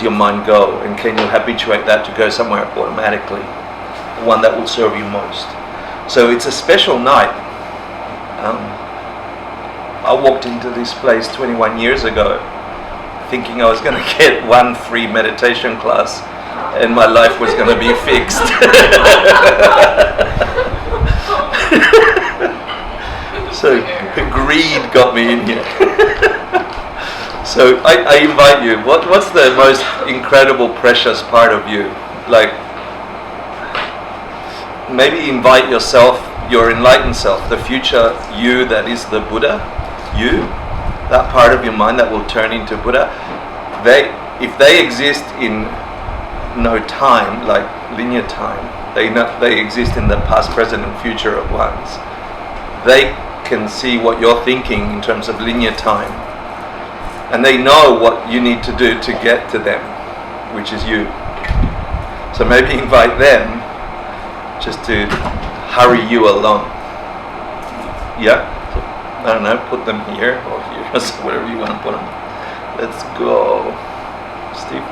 does your mind go, and can you habituate that to go somewhere automatically, the one that will serve you most. So it's a special night. I walked into this place 21 years ago thinking I was going to get one free meditation class and my life was going to be fixed. So greed got me in here. So I invite you, what's the most incredible, precious part of you? Like, maybe invite yourself, your enlightened self, the future you that is the Buddha, you, that part of your mind that will turn into Buddha. If they exist in no time, like linear time, they exist in the past, present and future at once. They can see what you're thinking in terms of linear time, and they know what you need to do to get to them, which is you. So maybe invite them just to hurry you along. Yeah? I don't know, put them here or here, so wherever you want to put them. Let's go. Steve?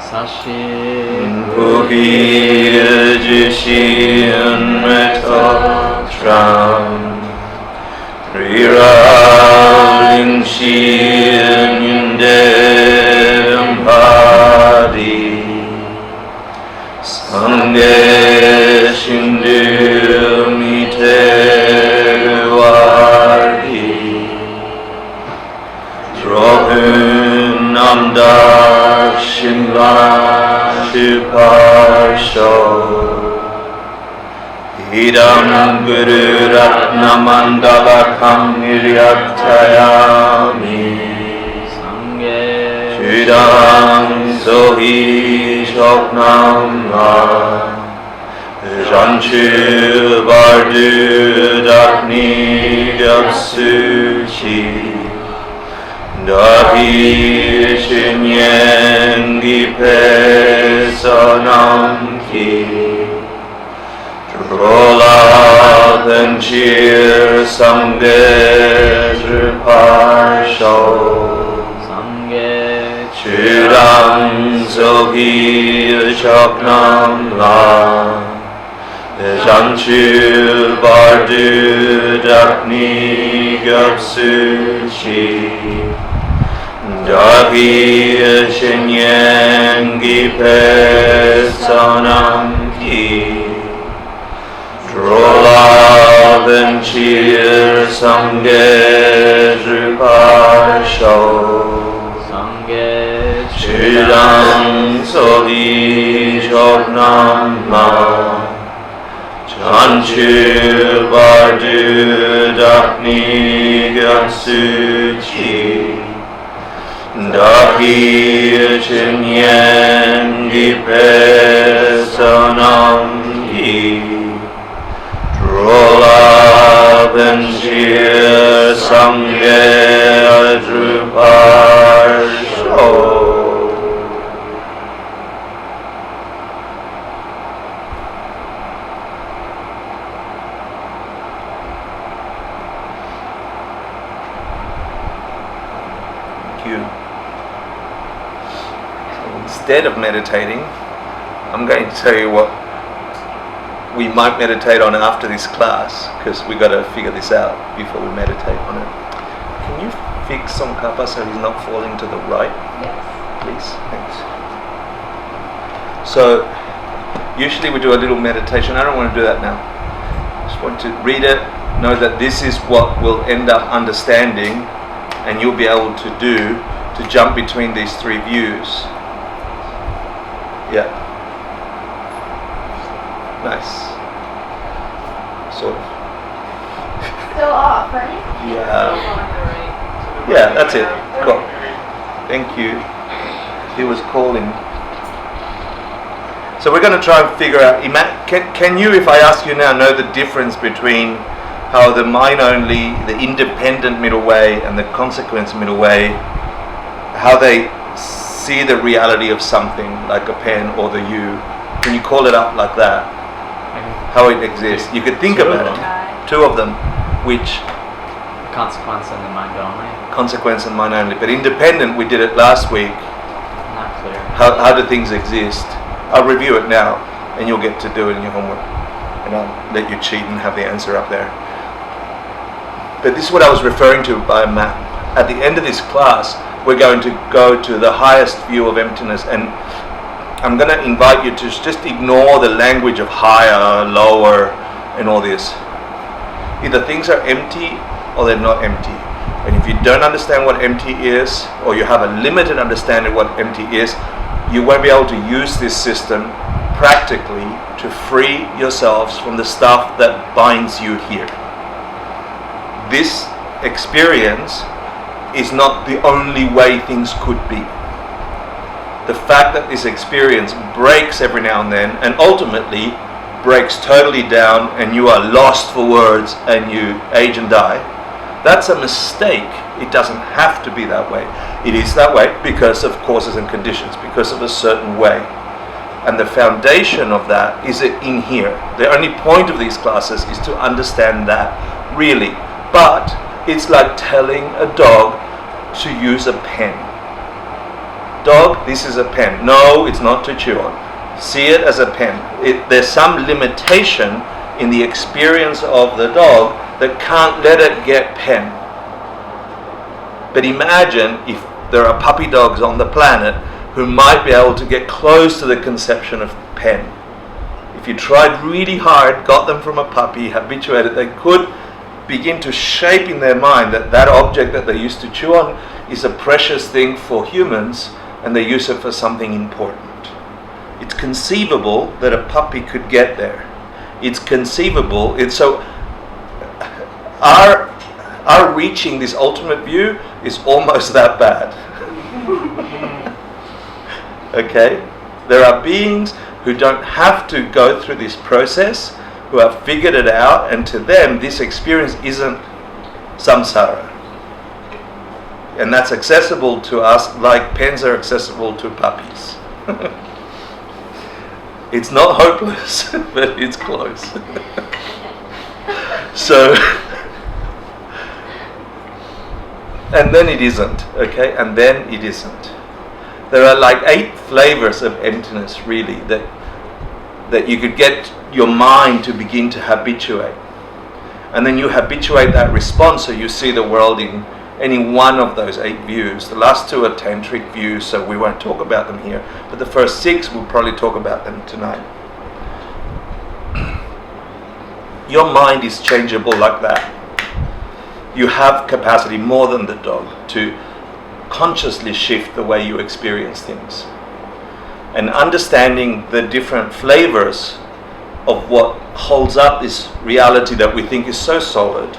Sashin Bhugi Jishin Metotram Riralin Shin Yundem Hadi Sangye Shindu Mite Drohun Namdar Shimla Shuparsho Idam Guru Ratna Mandala Kamiriyaktayami Sangye Shudam Zohi Shoknam La Janchu Bardu Dakni Gyapsuchi Dahi Shinyen Gipe Sonam Ki Drola Benchir Sangye Driparsho Sangye Chudam Zogi Choknam La Janchu Bardu Dakni Gyapsuchi Dahi Shinyen Gipe Sonam Ki Drola Benchir Sangye Driparsho Sangye Chudam Sohi Choknam La Janchu Bardu Dakni Gyapsuchi Dahi Shinyen Gipe Sonam Ki Drola Benchir Sangye Driparsho. Instead of meditating, I'm going to tell you what we might meditate on after this class, because we've got to figure this out before we meditate on it. Can you fix some kappa so he's not falling to the right? Yes. Please, thanks. So, usually we do a little meditation. I don't want to do that now. I just want to read it, know that this is what we'll end up understanding, and you'll be able to do to jump between these three views. Yeah. Nice. Sort of. Still off, right? Yeah. Yeah, that's it. Cool. Thank you. He was calling. So we're going to try and figure out, can you, if I ask you now, know the difference between how the mind only, the independent middle way and the consequence middle way, how they see the reality of something like a pen or the you? Can you call it up like that? How it exists? You could think about it. Two of them. Which? Consequence and the mind only. Consequence and mind only. But independent, we did it last week. How do things exist? I'll review it now, and you'll get to do it in your homework. And I'll let you cheat and have the answer up there. But this is what I was referring to by a map. At the end of this class, we're going to go to the highest view of emptiness, and I'm going to invite you to just ignore the language of higher, lower, and all this. Either things are empty or they're not empty. And if you don't understand what empty is, or you have a limited understanding of what empty is, you won't be able to use this system practically to free yourselves from the stuff that binds you here. This experience is not the only way things could be. The fact that this experience breaks every now and then, and ultimately breaks totally down, and you are lost for words and you age and die, that's a mistake. It doesn't have to be that way. It is that way because of causes and conditions, because of a certain way. And the foundation of that is in here. The only point of these classes is to understand that, really. But it's like telling a dog to use a pen. Dog, this is a pen. No, it's not to chew on. See it as a pen. There's some limitation in the experience of the dog that can't let it get pen. But imagine if there are puppy dogs on the planet who might be able to get close to the conception of pen. If you tried really hard, got them from a puppy, habituated, they could begin to shape in their mind that that object that they used to chew on is a precious thing for humans, and they use it for something important. It's conceivable that a puppy could get there. It's conceivable. Our reaching this ultimate view is almost that bad. Okay? There are beings who don't have to go through this process, who have figured it out, and to them this experience isn't samsara. And that's accessible to us like pens are accessible to puppies. It's not hopeless, but it's close. So, and then it isn't, okay? And then it isn't. There are like 8 flavors of emptiness, really, that you could get your mind to begin to habituate. And then you habituate that response, so you see the world in any one of those 8 views. The last 2 are tantric views, so we won't talk about them here. But the first 6, we'll probably talk about them tonight. Your mind is changeable like that. You have capacity more than the dog to consciously shift the way you experience things. And understanding the different flavors of what holds up this reality that we think is so solid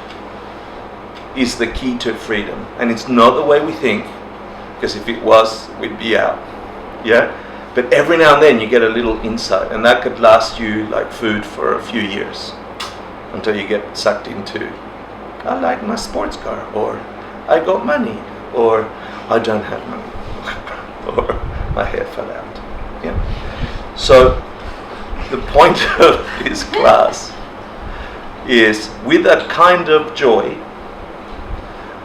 is the key to freedom. And it's not the way we think, because if it was, we'd be out. Yeah? But every now and then you get a little insight, and that could last you like food for a few years until you get sucked into, I like my sports car, or I got money, or I don't have money, or my hair fell out. Yeah. So the point of this class is, with a kind of joy,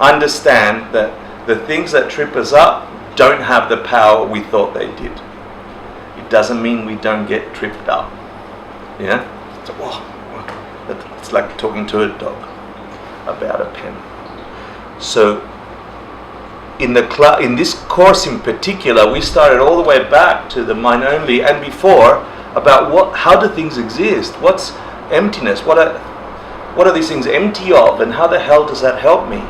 understand that the things that trip us up don't have the power we thought they did. It doesn't mean we don't get tripped up. Yeah? So, it's like talking to a dog about a pen. So in this course in particular, we started all the way back to the mind only and before about how do things exist? What's emptiness? What are these things empty of, and how the hell does that help me?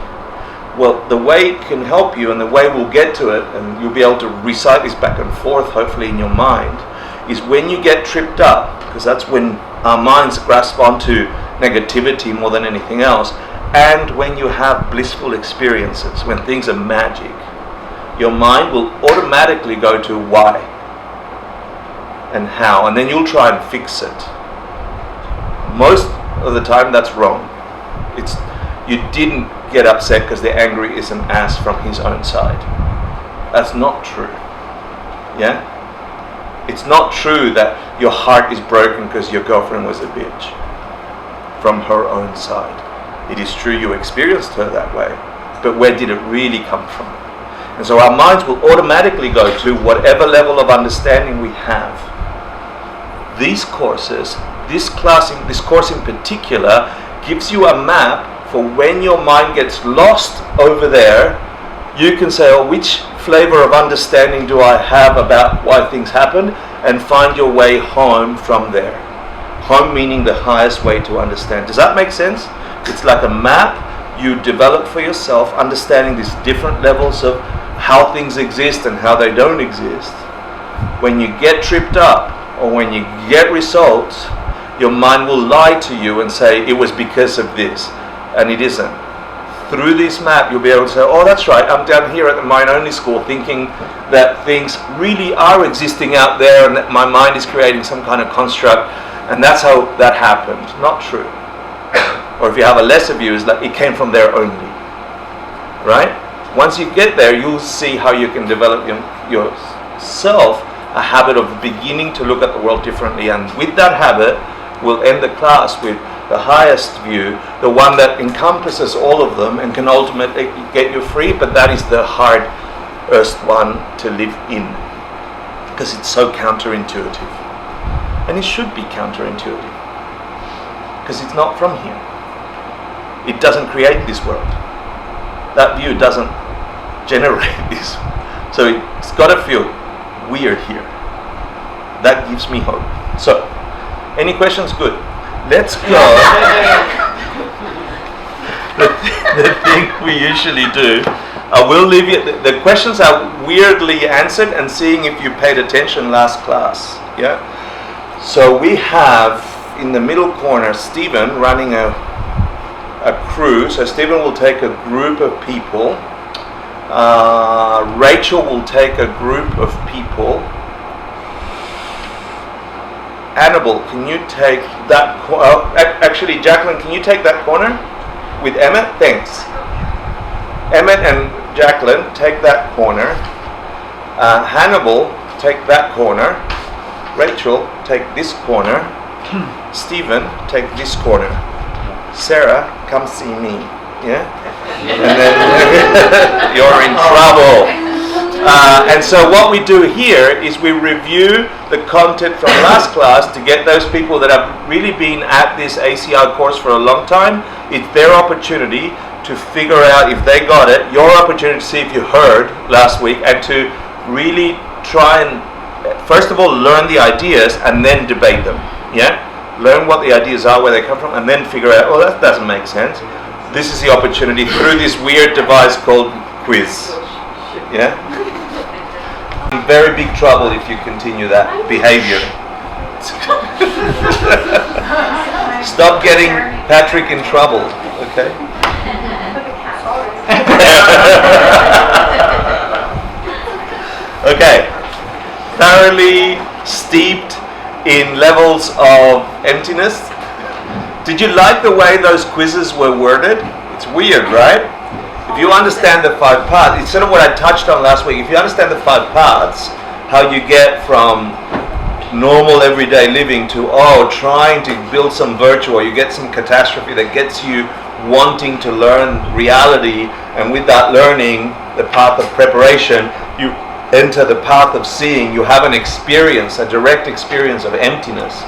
Well, the way it can help you, and the way we'll get to it, and you'll be able to recite this back and forth hopefully in your mind, is when you get tripped up, because that's when our minds grasp onto negativity more than anything else, and when you have blissful experiences, when things are magic, your mind will automatically go to why and how, and then you'll try and fix it. Most of the time that's wrong. You didn't get upset because the angry is an ass from his own side. That's not true. Yeah? It's not true that your heart is broken because your girlfriend was a bitch from her own side. It is true you experienced her that way, but where did it really come from? And so our minds will automatically go to whatever level of understanding we have. These courses, this course in particular, gives you a map for when your mind gets lost over there. You can say, oh, which flavor of understanding do I have about why things happen, and find your way home from there. Home meaning the highest way to understand. Does that make sense? It's like a map you develop for yourself, understanding these different levels of how things exist and how they don't exist. When you get tripped up or when you get results, your mind will lie to you and say it was because of this, and it isn't. Through this map, you'll be able to say, oh, that's right, I'm down here at the mind-only school thinking that things really are existing out there and that my mind is creating some kind of construct, and that's how that happened. Not true. Or if you have a lesser view, it's like it came from there only. Right? Once you get there, you'll see how you can develop yourself a habit of beginning to look at the world differently, and with that habit, we'll end the class with the highest view, the one that encompasses all of them and can ultimately get you free, but that is the hardest one to live in because it's so counterintuitive. And it should be counterintuitive because it's not from here. It doesn't create this world. That view doesn't generate this. So it's got to feel weird here. That gives me hope. So, any questions? Good. Let's go. The thing we usually do, I will leave you, the questions are weirdly answered and seeing if you paid attention last class. Yeah. So we have in the middle corner Stephen running a crew. So Stephen will take a group of people. Rachel will take a group of people. Hannibal, can you take that actually, Jacqueline, can you take that corner with Emmett? Thanks. Emmett and Jacqueline, take that corner. Hannibal, take that corner. Rachel, take this corner. Stephen, take this corner. Sarah, come see me. Yeah? And then you're in trouble. And so what we do here is we review the content from last class to get those people that have really been at this ACI course for a long time. It's their opportunity to figure out if they got it, your opportunity to see if you heard last week, and to really try and, first of all, learn the ideas and then debate them. Yeah? Learn what the ideas are, where they come from, and then figure out, oh, that doesn't make sense. This is the opportunity through this weird device called quiz. Yeah? In very big trouble if you continue that behavior. Stop getting Patrick in trouble, okay? Okay. Thoroughly steeped in levels of emptiness. Did you like the way those quizzes were worded? It's weird, right? If you understand the 5 parts, it's sort of what I touched on last week. If you understand the 5 parts, how you get from normal everyday living to, trying to build some virtue, or you get some catastrophe that gets you wanting to learn reality, and with that learning, the path of preparation, you enter the path of seeing. You have an experience, a direct experience of emptiness,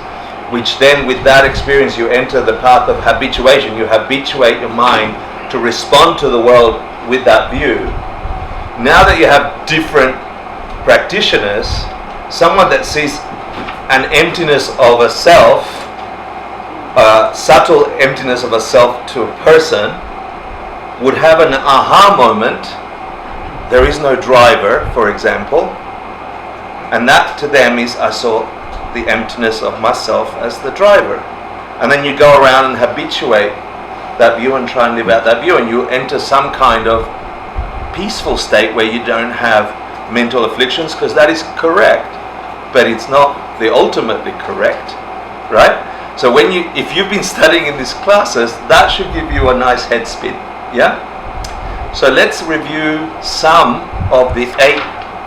which then with that experience you enter the path of habituation. You habituate your mind to respond to the world with that view. Now that you have different practitioners, someone that sees an emptiness of a self, a subtle emptiness of a self to a person, would have an aha moment. There is no driver, for example, and that to them is, I saw the emptiness of myself as the driver. And then you go around and habituate that view and try and live out that view, and you enter some kind of peaceful state where you don't have mental afflictions, because that is correct, but it's not the ultimately correct, right? So if you've been studying in these classes, that should give you a nice head spin. Yeah? So let's review some of the 8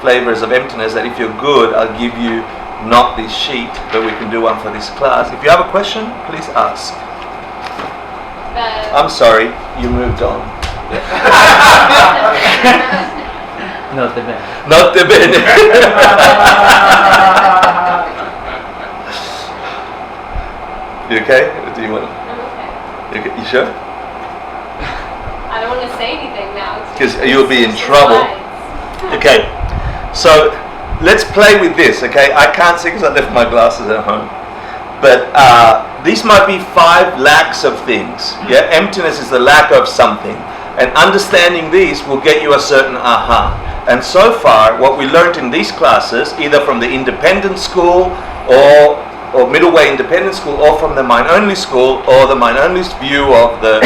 flavors of emptiness that, if you're good, I'll give you not this sheet, but we can do one for this class. If you have a question, please ask. I'm sorry, you moved on. Note bene. Note bene. You okay? Do you want? I'm okay. You sure? I don't want to say anything now. 'Cause you'll be in It's trouble. slides. Okay. So let's play with this. Okay. I can't see because I left my glasses at home. But these might be 5 lacks of things. Yeah. Emptiness is the lack of something, and understanding these will get you a certain aha. And so far, what we learned in these classes, either from the independent school or middle way independent school, or from the mind-only school, or the mind-only's view of the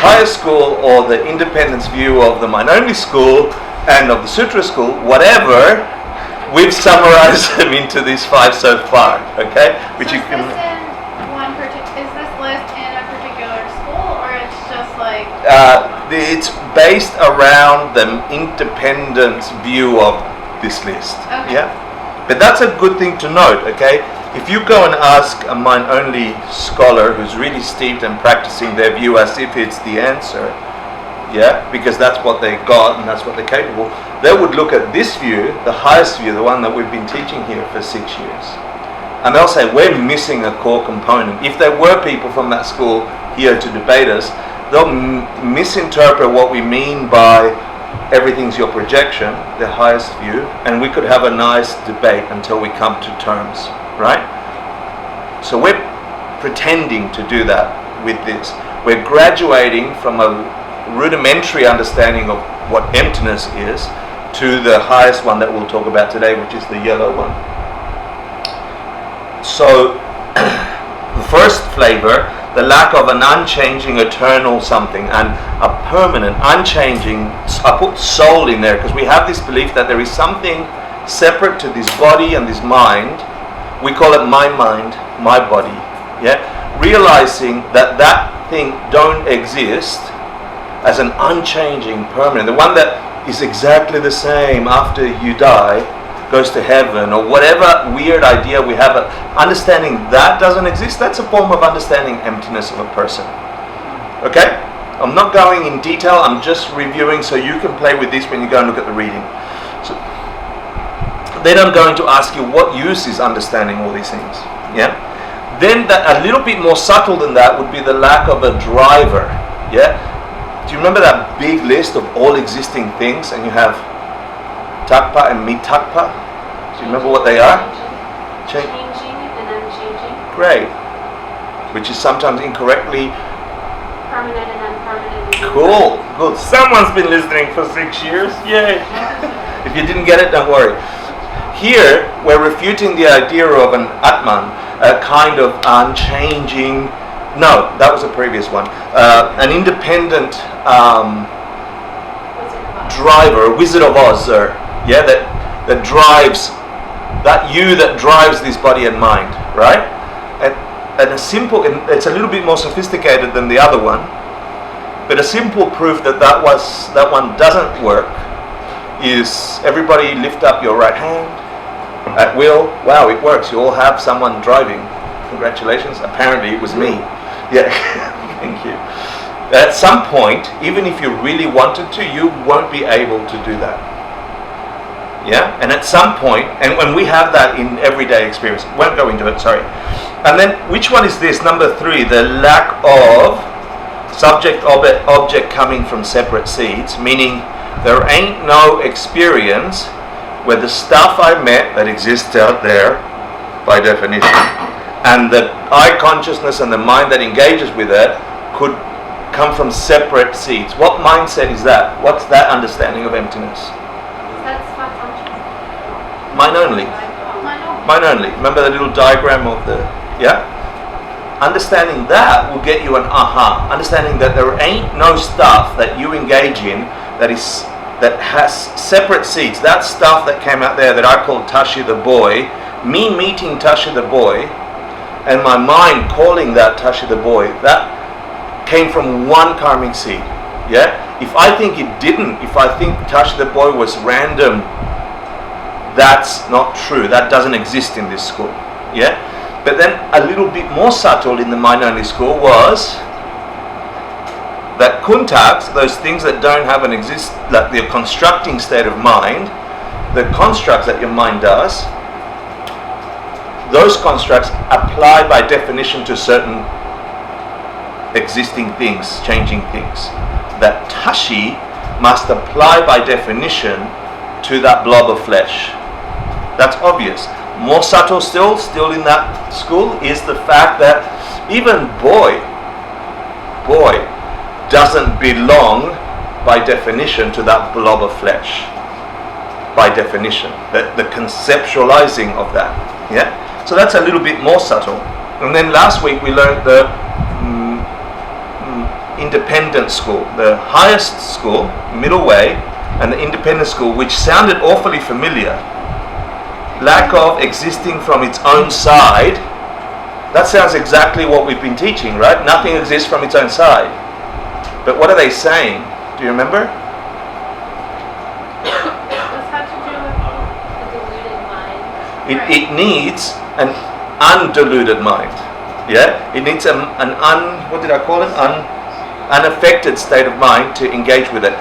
higher school, or the independence view of the mind-only school and of the sutra school, whatever, we've summarized them into these 5 so far. Okay, which So you can. is this list in a particular school, or it's just like? It's based around the independent view of this list. Okay. Yeah, but that's a good thing to note. Okay, if you go and ask a mind-only scholar who's really steeped in practicing their view as if it's the answer, yeah, because that's what they got and that's what they're capable, they would look at this view, the highest view, the one that we've been teaching here for 6 years, and they'll say we're missing a core component. If there were people from that school here to debate us, they'll misinterpret what we mean by everything's your projection, the highest view, and we could have a nice debate until we come to terms, right? So we're pretending to do that with this. We're graduating from a rudimentary understanding of what emptiness is to the highest one that we'll talk about today, which is the yellow one. So the first flavor, the lack of an unchanging eternal something, and a permanent unchanging, I put soul in there because we have this belief that there is something separate to this body and this mind. We call it my mind, my body. Yeah, realizing that that thing don't exist as an unchanging permanent, the one that is exactly the same after you die, goes to heaven, or whatever weird idea we have, understanding that doesn't exist, that's a form of understanding emptiness of a person. Okay? I'm not going in detail, I'm just reviewing so you can play with this when you go and look at the reading. So, then I'm going to ask you what use is understanding all these things. Yeah? Then a little bit more subtle than that would be the lack of a driver. Yeah? Do you remember that big list of all existing things, and you have Takpa and Mitakpa? Do you remember what they are? Changing and unchanging. Great. Which is sometimes incorrectly. Permanent and unpermanent. Cool. Good. Someone's been listening for 6 years. Yay. If you didn't get it, don't worry. Here, we're refuting the idea of an Atman, a kind of unchanging. No, that was a previous one. An independent driver, Wizard of Oz, yeah, that drives, that drives this body and mind, right? And a simple, it's a little bit more sophisticated than the other one, but a simple proof that that one doesn't work is everybody lift up your right hand at will. Wow, it works. You all have someone driving. Congratulations. Apparently it was me. Yeah, thank you. At some point, even if you really wanted to, you won't be able to do that. Yeah, and at some point, and when we have that in everyday experience, won't go into it, sorry. And then, which one is this? Number 3, the lack of subject object coming from separate seeds, meaning there ain't no experience where the stuff I met that exists out there, by definition, and the I consciousness and the mind that engages with it could come from separate seeds. What mindset is that? What's that understanding of emptiness? That's not conscious. Mind only. Mind only. Remember the little diagram of the, yeah? Understanding that will get you an aha. Understanding that there ain't no stuff that you engage in that has separate seeds. That stuff that came out there that I call Tashi the boy, me meeting Tashi the boy, and my mind calling that Tashi the boy, that came from one karmic seed. Yeah? If I think it didn't, if I think Tashi the boy was random, that's not true. That doesn't exist in this school. Yeah? But then a little bit more subtle in the mind only school was that kuntaks, those things that don't have an exist, like the constructing state of mind, the constructs that your mind does, those constructs apply by definition to certain existing things, changing things. That tashi must apply by definition to that blob of flesh. That's obvious. More subtle still in that school, is the fact that even boy doesn't belong by definition to that blob of flesh. By definition, the conceptualizing of that. Yeah. So that's a little bit more subtle. And then last week we learned the independent school, the highest school, middle way, and the independent school, which sounded awfully familiar. Lack of existing from its own side. That sounds exactly what we've been teaching, right? Nothing exists from its own side. But what are they saying? Do you remember? This had to do with a deluded mind. It needs an undiluted mind. Yeah? It needs what did I call it? Unaffected state of mind to engage with it.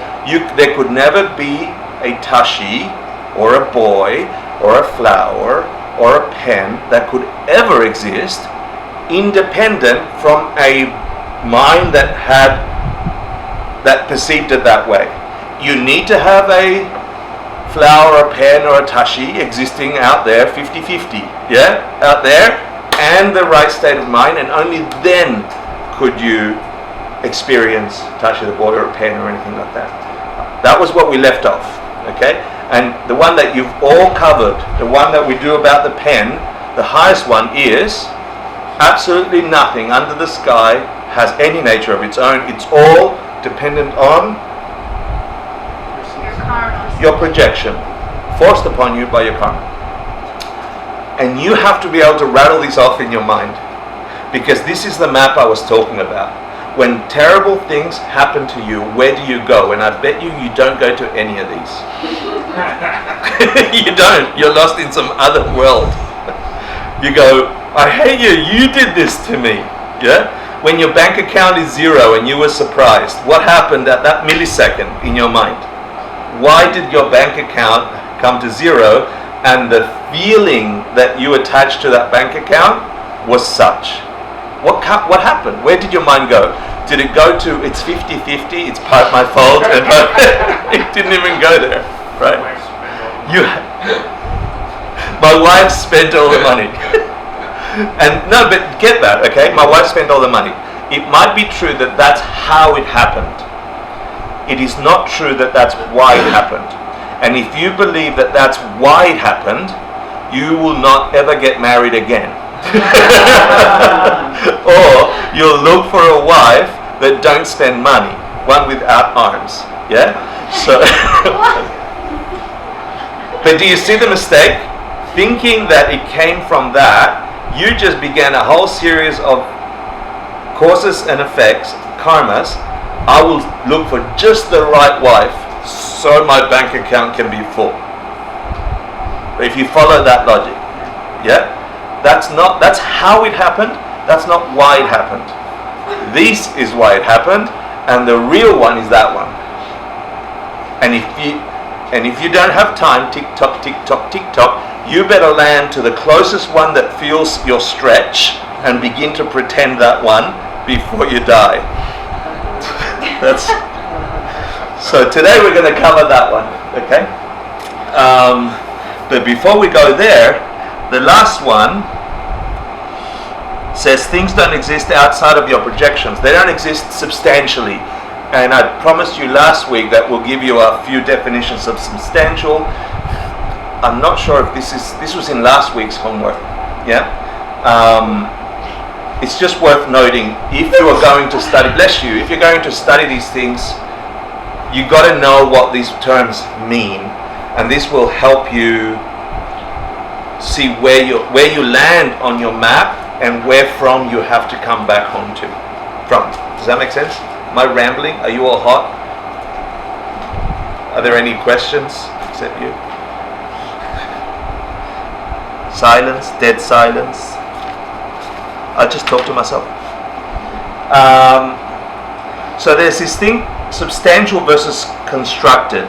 There could never be a tashi or a boy or a flower or a pen that could ever exist independent from a mind that perceived it that way. You need to have a flower, a pen, or a tashi existing out there 50-50, yeah, out there, and the right state of mind, and only then could you experience tashi the boy or a pen or anything like that. That was what we left off, okay? And the one that you've all covered, the one that we do about the pen, the highest one is absolutely nothing under the sky has any nature of its own. It's all dependent on Your karma. your projection, forced upon you by your karma. And you have to be able to rattle these off in your mind, because this is the map I was talking about. When terrible things happen to you, where do you go? And I bet you don't go to any of these. You don't. You're lost in some other world. You go, I hate you. You did this to me. Yeah? When your bank account is zero and you were surprised, what happened at that millisecond in your mind? Why did your bank account come to zero, and the feeling that you attached to that bank account was such? What happened? Where did your mind go? Did it go to it's 50-50, it's part my fault, and it didn't even go there, right? My wife spent all the money. And no, but get that, okay? My wife spent all the money. It might be true that that's how it happened. It is not true that that's why it happened. And if you believe that that's why it happened, you will not ever get married again. Or you'll look for a wife that don't spend money, one without arms. Yeah? So but do you see the mistake? Thinking that it came from that, you just began a whole series of causes and effects, karmas. I will look for just the right wife so my bank account can be full. But if you follow that logic, yeah? That's how it happened. That's not why it happened. This is why it happened, and the real one is that one. And if you don't have time, tick tock, tick tock, tick tock, you better land to the closest one that feels your stretch and begin to pretend that one before you die. So today we're going to cover that one, okay? But before we go there, the last one says things don't exist outside of your projections. They don't exist substantially. And I promised you last week that we'll give you a few definitions of substantial. I'm not sure if this was in last week's homework. Yeah? It's just worth noting, if you are going to study, bless you, if you're going to study these things, you got to know what these terms mean. And this will help you see where you land on your map and where from you have to come back home to. From. Does that make sense? Am I rambling? Are you all hot? Are there any questions except you? Silence, dead silence. I'll just talk to myself. So there's this thing, substantial versus constructed.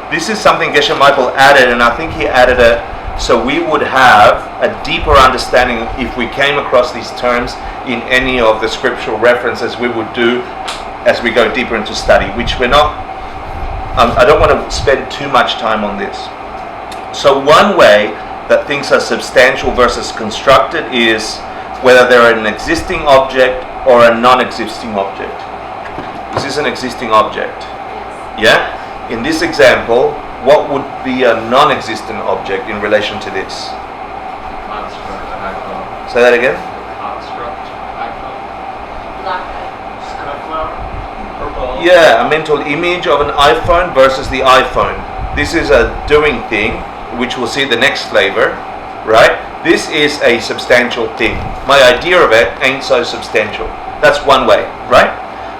This is something Geshe Michael added, and I think he added it so we would have a deeper understanding if we came across these terms in any of the scriptural references we would do as we go deeper into study, which we're not, I don't want to spend too much time on this. So one way that things are substantial versus constructed is whether they're an existing object or a non-existing object. This is an existing object. Yeah? In this example, what would be a non-existent object in relation to this? Construct icon. Say that again? Construct icon. Black. Skyflower. Purple. Yeah, a mental image of an iPhone versus the iPhone. This is a doing thing, which we'll see the next flavor, right? This is a substantial thing. My idea of it ain't so substantial. That's one way, right?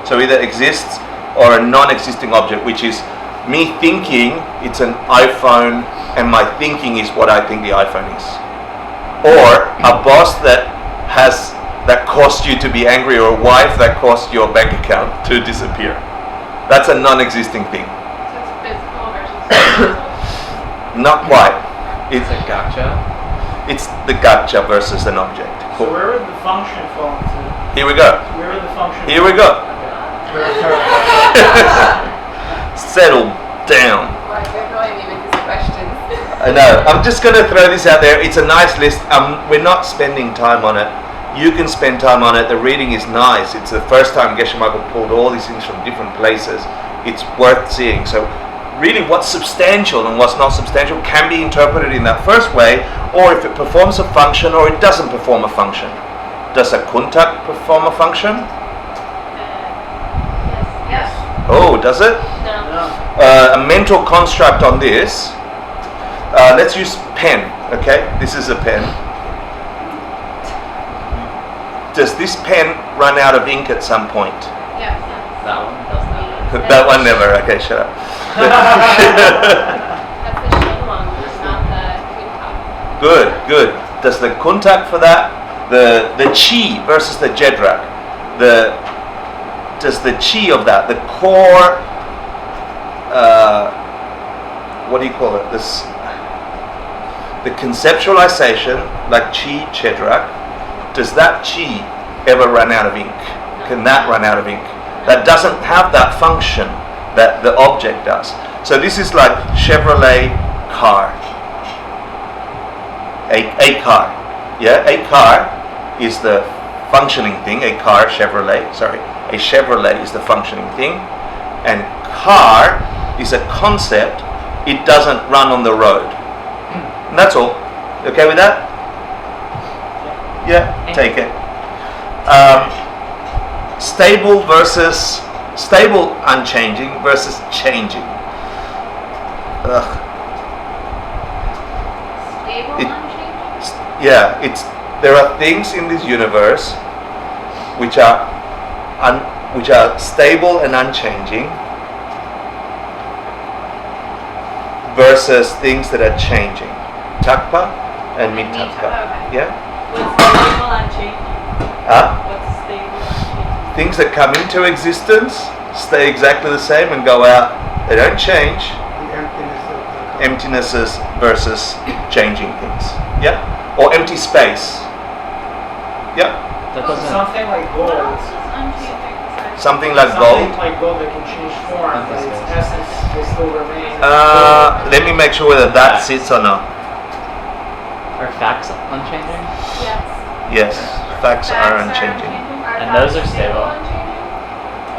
So either exists or a non-existing object, which is me thinking it's an iPhone and my thinking is what I think the iPhone is. Or a boss that caused you to be angry, or a wife that caused your bank account to disappear. That's a non-existing thing. So it's physical versus spiritual. Not quite. It's a gotcha. It's the gotcha versus an object. So where would the function fall into? Here we go. Where would the function? Here we go. Settle down. Why you're annoying me with these questions? I know. I'm just going to throw this out there. It's a nice list. We're not spending time on it. You can spend time on it. The reading is nice. It's the first time Geshe Michael pulled all these things from different places. It's worth seeing. So really what's substantial and what's not substantial can be interpreted in that first way, or if it performs a function or it doesn't perform a function. Does a kuntak perform a function? Yes. Oh, does it? No. A mental construct on this. Let's use pen, okay? This is a pen. Does this pen run out of ink at some point? Yes. That one does not. That one never. Okay, shut up. That's the shinwang, not the kuntak. Good. Does the kuntak for that, the chi versus the jedrak, does the chi of that, the core, what do you call it? The conceptualization, like chi, jedrak, does that chi ever run out of ink? Can that run out of ink? That doesn't have that function that the object does. So this is like Chevrolet car. A car. Yeah, a car is the functioning thing. A Chevrolet is the functioning thing. And car is a concept. It doesn't run on the road. And that's all. Okay with that? Yeah, take it. Stable unchanging versus changing. Stable, unchanging? Yeah, there are things in this universe which are stable and unchanging versus things that are changing. Takpa and mitakpa. Okay. Yeah? What's stable and changing? What's stable and changing? Things that come into existence stay exactly the same and go out. They don't change. The emptiness of the Emptinesses versus changing things. Yeah? Or empty space. Yeah? That doesn't. something like What gold. else is unchanging besides? Something like Something gold. like gold that can change form, but its essence will still remain. Let me make sure whether that sits or not. Are facts unchanging? Yes. Yes, facts are unchanging. And those are stable. Unchanging?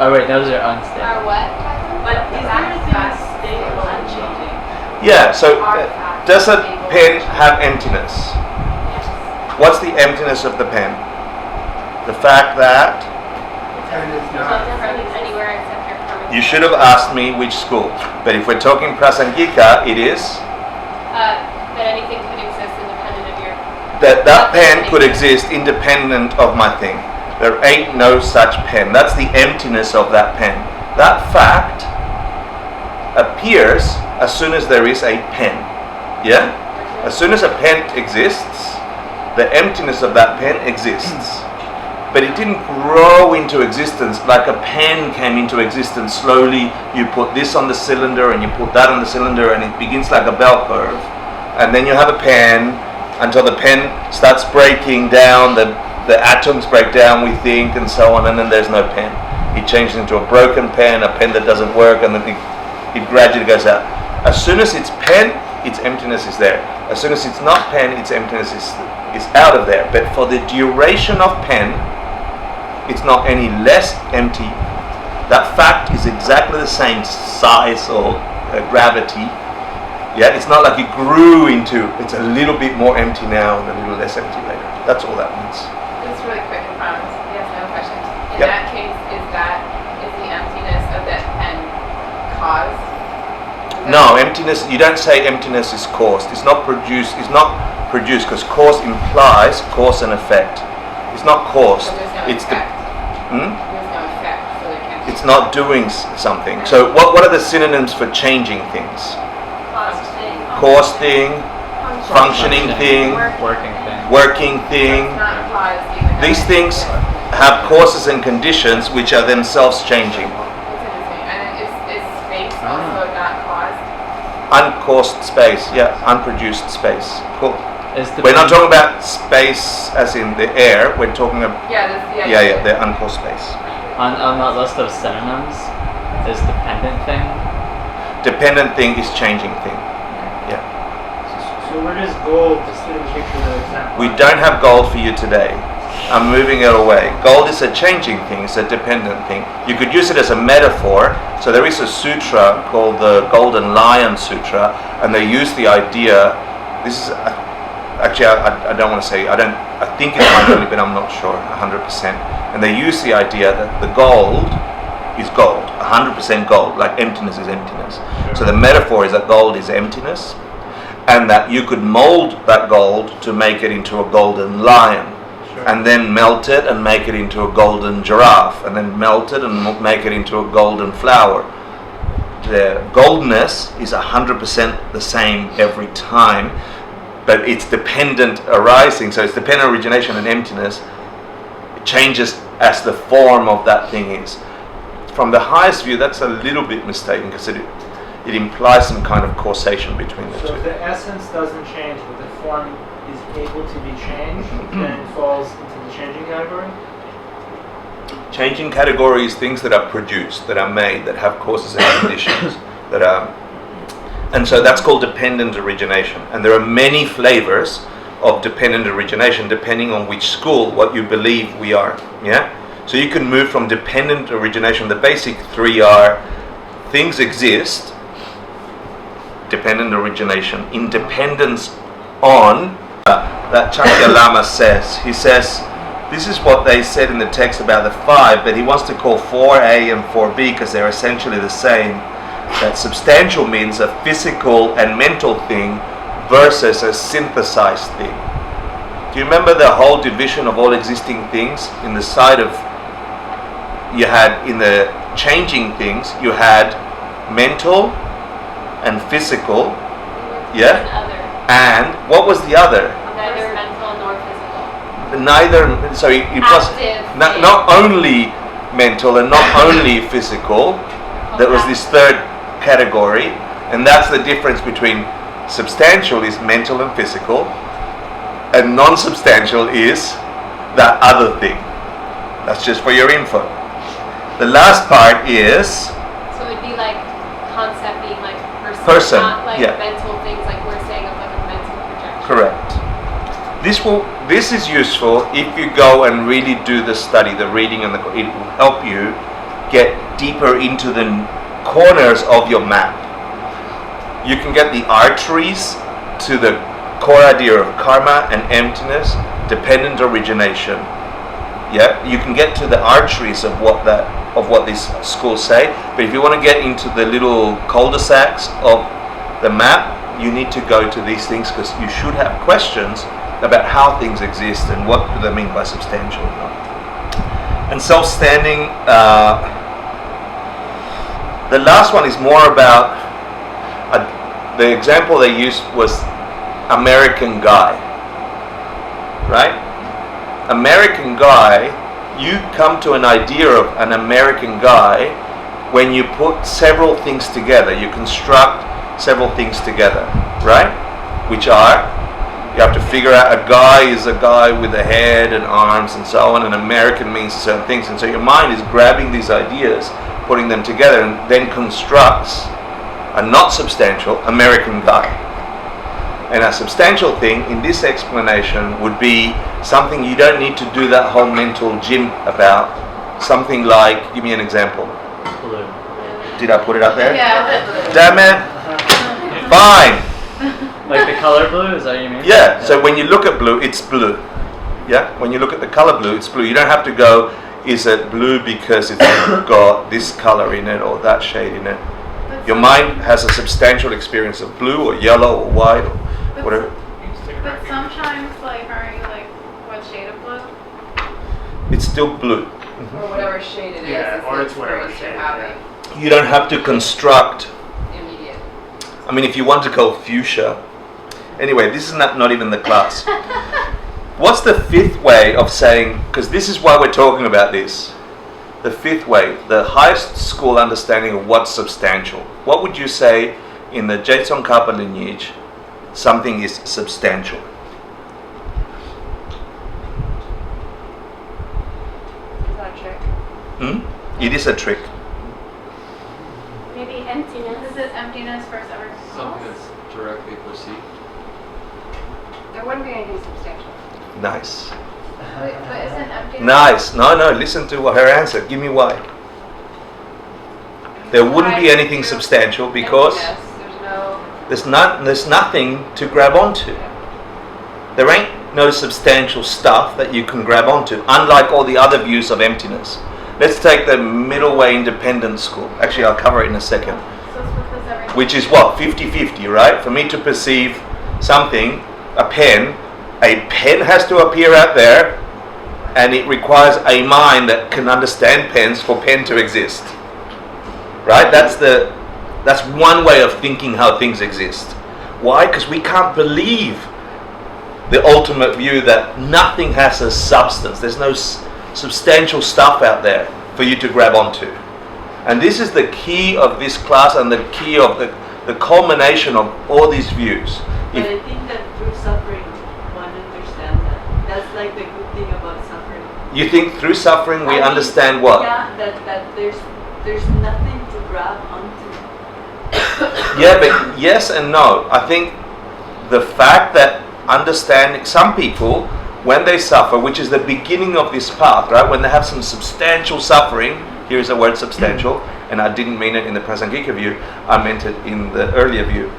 Oh wait, those are Or unstable. what? But is there a thing stable and changing? Yeah, so does a pen have emptiness? Yes. What's the emptiness of the pen? The fact that And it's It's not. not present anywhere except your permanent. you should have asked me which school. But if we're talking Prasangika, it is That anything could exist independent of your. that pen could exist independent of my thing. There ain't no such pen. That's the emptiness of that pen. That fact appears as soon as there is a pen. Yeah? As soon as a pen exists, the emptiness of that pen exists. but it didn't grow into existence like a pen came into existence slowly. You put this on the cylinder and you put that on the cylinder, and it begins like a bell curve. And then you have a pen until the pen starts breaking down, the atoms break down, we think, and so on, and then there's no pen. It changes into a broken pen, a pen that doesn't work, and then it gradually goes out. As soon as it's pen, its emptiness is there. As soon as it's not pen, its emptiness is out of there. But for the duration of pen, it's not any less empty. That fact is exactly the same size or gravity. Yeah, it's not like it grew into, it's a little bit more empty now and a little less empty later. That's all that means. Just really quick, I promise. Yes, no question. In Yep. that case, is the emptiness of that pen cause? No, emptiness, you don't say emptiness is caused. It's not produced because cause implies cause and effect. It's not caused. So there's no It's effect. Hmm? There's no effect, so there can't be. It's not doing something. So what are the synonyms for changing things? Cause thing, functioning thing, Working thing. working thing. It's not caused even though These it's things caused. have causes and conditions which are themselves changing. That's interesting. And is space also not caused? Uncaused space, yeah, unproduced space. Cool. Is the We're not talking about space as in the air. We're talking about Yeah, that's the idea. the uncaused space. on that list of synonyms, is dependent thing? Dependent thing is changing thing. So where does gold, just to give you the example? We don't have gold for you today. I'm moving it away. Gold is a changing thing, it's a dependent thing. You could use it as a metaphor. So there is a sutra called the Golden Lion Sutra, and they use the idea, this is, actually I don't want to say, I think it's minority, but I'm not sure 100%. And they use the idea that the gold is gold, 100% gold, like emptiness is emptiness. So the metaphor is that gold is emptiness, and that you could mold that gold to make it into a golden lion, and then melt it and make it into a golden giraffe, and then melt it and make it into a golden flower. The goldness is 100% the same every time, but it's dependent arising, so it's dependent origination and emptiness. It changes as the form of that thing is. From the highest view, that's a little bit mistaken because it implies some kind of causation between the So two. if the essence doesn't change, but the form is able to be changed, then it falls into the changing category? Changing category is things that are produced, that are made, that have causes and conditions, and so that's called dependent origination. And there are many flavors of dependent origination depending on which school, what you believe we are. Yeah. So you can move from dependent origination. The basic three are: things exist, dependent origination, independence on. That Chakya Lama says. He says, this is what they said in the text about the five, but he wants to call 4A and 4B because they're essentially the same. That substantial means a physical and mental thing versus a synthesized thing. Do you remember the whole division of all existing things? In the side of, you had, in the changing things, you had mental and physical, yeah? And what was the other? Neither mental nor physical. Neither, so it was Active, not only mental and not only physical. There was this third category, and that's the difference between substantial is mental and physical, and non-substantial is that other thing. That's just for your info. The last part is So it'd be like concept being like Person, not like yeah. mental things like we're saying of like a mental projection. correct. This is useful if you go and really do the study, the reading, and it will help you get deeper into the corners of your map. You can get the arteries to the core idea of karma and emptiness, dependent origination. Yeah, you can get to the arteries of what these schools say. But if you want to get into the little cul-de-sacs of the map, you need to go to these things because you should have questions about how things exist and what do they mean by substantial. And self-standing. The last one is more about the example they used was American Guy, right? American Guy you come to an idea of an American guy when you put several things together. You construct several things together, right? Which are, you have to figure out a guy is a guy with a head and arms and so on. An American means certain things. And so your mind is grabbing these ideas, putting them together, and then constructs a not substantial American guy. And a substantial thing in this explanation would be something you don't need to do that whole mental gym about. Something like, give me an example. Blue. Did I put it up there? Yeah. Damn it. Fine. Like the color blue, is that what you mean? Yeah, so when you look at blue, it's blue. Yeah, when you look at the color blue, it's blue. You don't have to go, is it blue because it's got this color in it or that shade in it. Your mind has a substantial experience of blue or yellow or white or whatever. But sometimes, like, aren't you like, what shade of blue? It's still blue. Or whatever shade it is. Yeah, or it's whatever experience shade, you're having. You don't have to construct. Immediate. I mean, if you want to go fuchsia. Anyway, this is not even the class. What's the fifth way of saying, because this is why we're talking about this. The fifth way, the highest school understanding of what's substantial. What would you say in the Jetson Kappa lineage, something is substantial? Is that a trick? It is a trick. Maybe emptiness. Is it emptiness versus everything Something else? that's directly perceived. There wouldn't be anything substantial. Nice. But isn't emptiness? Nice. No, listen to her answer. Give me why. There wouldn't be anything substantial because Emptiness, there's nothing to grab onto. There ain't no substantial stuff that you can grab onto, unlike all the other views of emptiness. Let's take the middle way independent school. Actually, I'll cover it in a second. So it's because everything. Which is what? 50-50, right? For me to perceive something, a pen has to appear out there, and it requires a mind that can understand pens for pen to exist. Right? That's one way of thinking how things exist. Why? Because we can't believe the ultimate view that nothing has a substance. There's no substantial stuff out there for you to grab onto. And this is the key of this class and the key of the culmination of all these views. But I think that through suffering, one understands that. That's like the good thing about suffering. You think through suffering we I mean, understand what? Yeah, that there's nothing to grab onto. Yeah, but yes and no. I think the fact that understanding some people, when they suffer, which is the beginning of this path, right? When they have some substantial suffering, here's the word substantial, and I didn't mean it in the Prasangika view, I meant it in the earlier view.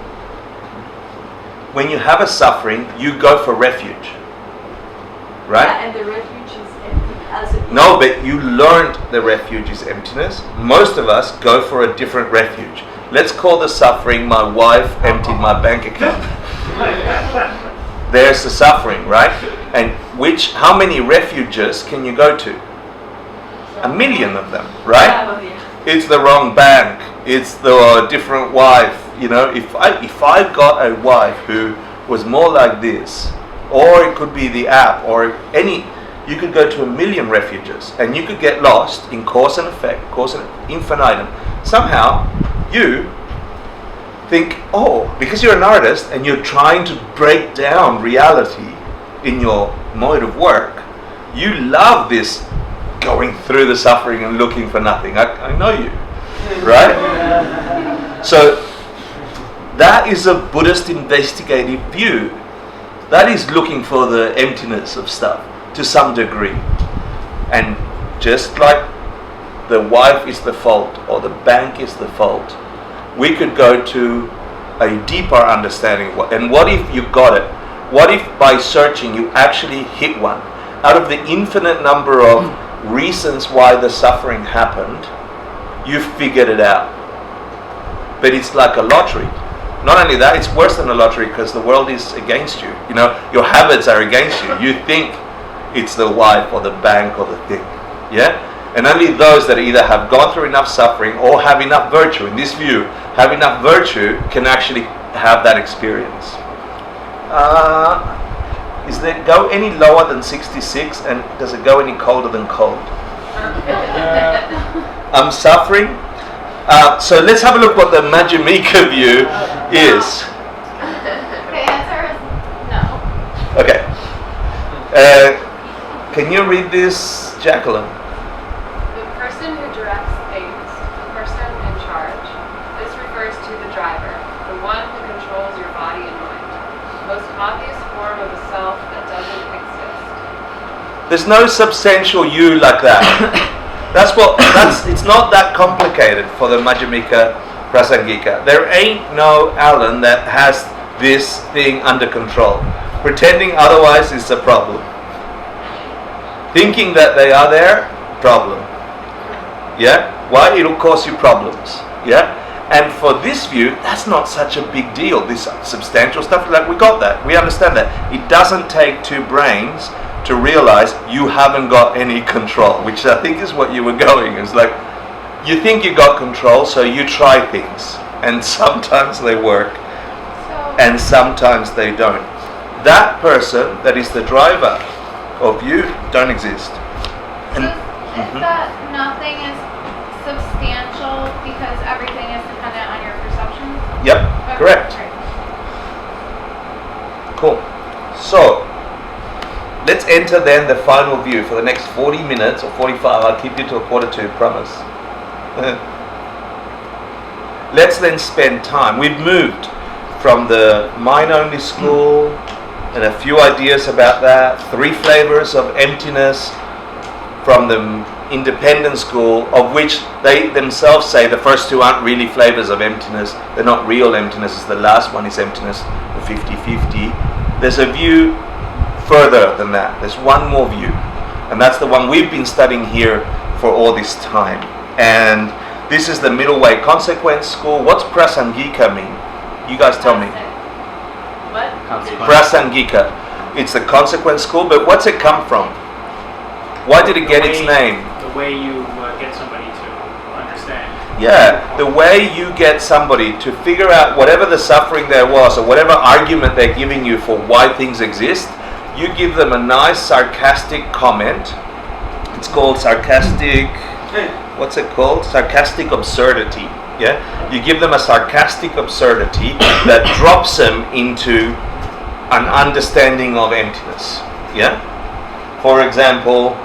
When you have a suffering, you go for refuge, right? Yeah, and the refuge is empty as it is. No, but you learned the refuge is emptiness. Most of us go for a different refuge. Let's call the suffering, my wife emptied my bank account. There's the suffering, right? And how many refuges can you go to? 1 million of them, right? Yeah. It's the wrong bank. It's the different wife. You know, if I got a wife who was more like this, or it could be the app, or you could go to 1 million refuges, and you could get lost in cause and effect, cause and infinitum. Somehow, you think, because you're an artist and you're trying to break down reality in your mode of work, you love this going through the suffering and looking for nothing. I know you, right? So that is a Buddhist investigative view. That is looking for the emptiness of stuff to some degree. And just like the wife is the fault or the bank is the fault, we could go to a deeper understanding of and what if you got it? What if by searching you actually hit one? Out of the infinite number of reasons why the suffering happened, you figured it out. But it's like a lottery. Not only that, it's worse than a lottery because the world is against you. You know, your habits are against you. You think it's the wife or the bank or the thing. Yeah? And only those that either have gone through enough suffering or have enough virtue, in this view, have enough virtue can actually have that experience. Is there go any lower than 66, and does it go any colder than cold? I'm suffering. So let's have a look what the Majamica view is. The answer is no. Okay. Can you read this, Jacqueline? The person who directs things, the person in charge. This refers to the driver, the one who controls your body and mind. Most obvious form of a self that doesn't exist. There's no substantial you like that. It's not that complicated for the Majjhimika Prasangika. There ain't no Alan that has this thing under control. Pretending otherwise is a problem. Thinking that they are there, problem. Yeah? Why? It'll cause you problems. Yeah? And for this view, that's not such a big deal. This substantial stuff, like we got that. We understand that. It doesn't take two brains to realize you haven't got any control, which I think is what you were going. It's like, you think you got control, so you try things. And sometimes they work, and sometimes they don't. That person that is the driver of you don't exist. So is that nothing is substantial because everything is dependent on your perception? Yep, Okay, correct. great. Cool. So, let's enter then the final view for the next 40 minutes or 45. I'll keep you to 1:45, promise. Let's then spend time. We've moved from the mind-only school and a few ideas about that, 3 flavors of emptiness from the independent school, of which they themselves say the first 2 aren't really flavors of emptiness. They're not real emptiness. The last one is emptiness, the 50-50. There's a view further than that. There's one more view, and that's the one we've been studying here for all this time. And this is the middle way consequence school. What's Prasangika mean? You guys tell me. What? Prasangika. It's the consequence school, but what's it come from? Why did it get its name? The way you get somebody to understand. Yeah, the way you get somebody to figure out whatever the suffering there was, or whatever argument they're giving you for why things exist, you give them a nice sarcastic comment. It's called sarcastic, what's it called? Sarcastic absurdity. Yeah? You give them a sarcastic absurdity that drops them into an understanding of emptiness. Yeah? For example,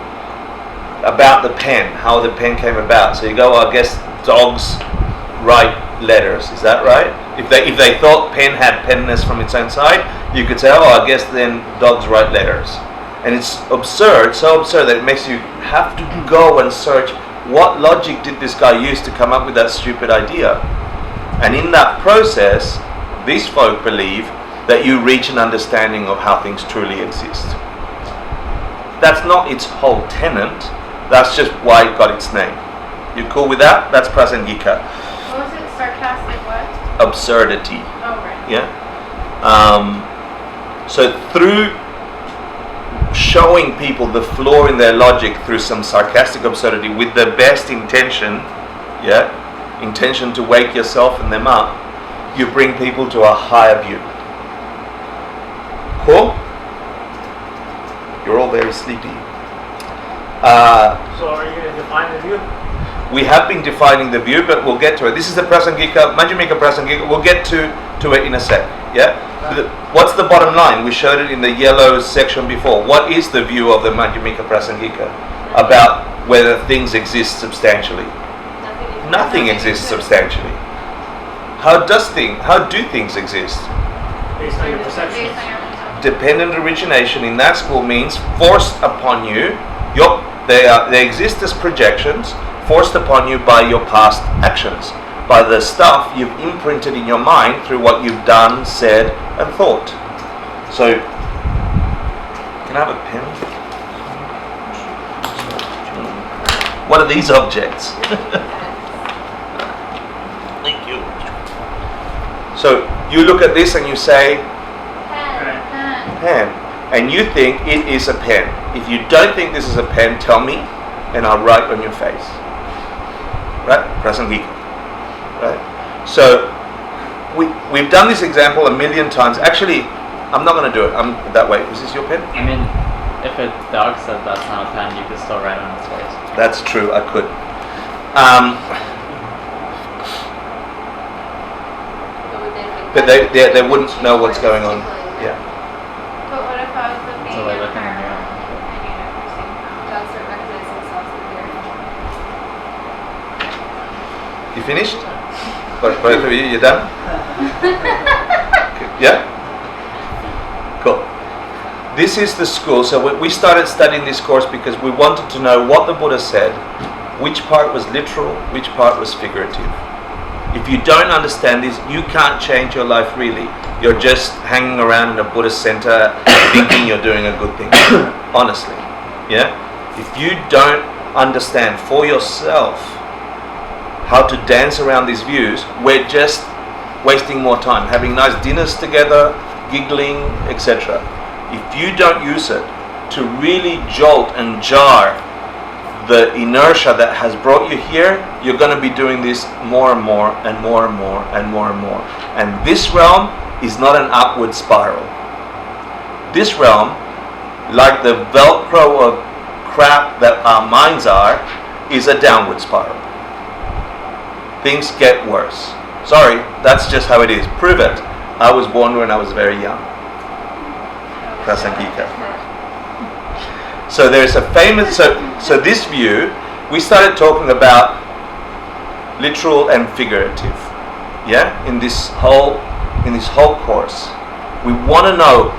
about the pen, how the pen came about. So you go, I guess dogs write letters. Is that right? If they thought pen had penness from its own side, you could say, I guess then dogs write letters. And it's absurd, so absurd that it makes you have to go and search what logic did this guy use to come up with that stupid idea. And in that process, these folk believe that you reach an understanding of how things truly exist. That's not its whole tenet, that's just why it got its name. You cool with that? That's Prasangika. What was it? Sarcastic what? Absurdity. Oh, right. Yeah? So through showing people the flaw in their logic through some sarcastic absurdity with the best intention, intention to wake yourself and them up, you bring people to a higher view. Cool? You're all very sleepy. So are you going to define the view? We have been defining the view, but we'll get to it. This is the Prasangika, Majjhimika Prasangika. We'll get to it in a sec. Yeah? What's the bottom line? We showed it in the yellow section before. What is the view of the Majjhimika Prasangika about whether things exist substantially? Nothing exists substantially. How do things exist? Based on your perception. Based on your perception. Dependent origination in that school means forced upon you. They exist as projections forced upon you by your past actions, by the stuff you've imprinted in your mind through what you've done, said, and thought. So, can I have a pen? What are these objects? Thank you. So, you look at this and you say, pen. And you think it is a pen. If you don't think this is a pen, tell me, and I'll write on your face. Right? Prasangika. Right? So, we've done this example a million times. Actually, I'm not going to do it. I'm that way. Is this your pen? I mean, if a dog said that's not a pen, you could still write on its face. That's true. I could. But they wouldn't know what's going on. Yeah. But what if I was looking So they at look in the her mirror. and you never seen her? Dogs don't recognize themselves in the mirror. You finished? Both of you, you done? Yeah? Cool. This is the school. So we started studying this course because we wanted to know what the Buddha said, which part was literal, which part was figurative. If you don't understand this, you can't change your life really. You're just hanging around in a Buddhist center thinking you're doing a good thing. Honestly. Yeah? If you don't understand for yourself how to dance around these views, we're just wasting more time, having nice dinners together, giggling, etc. If you don't use it to really jolt and jar the inertia that has brought you here, you're going to be doing this more and more and more and more and more and more. And this realm is not an upward spiral. This realm, like the Velcro of crap that our minds are, is a downward spiral. Things get worse. Sorry, that's just how it is. Prove it. I was born when I was very young. Prasangika. So there's a famous, so this view, we started talking about literal and figurative, yeah, in this whole course. We want to know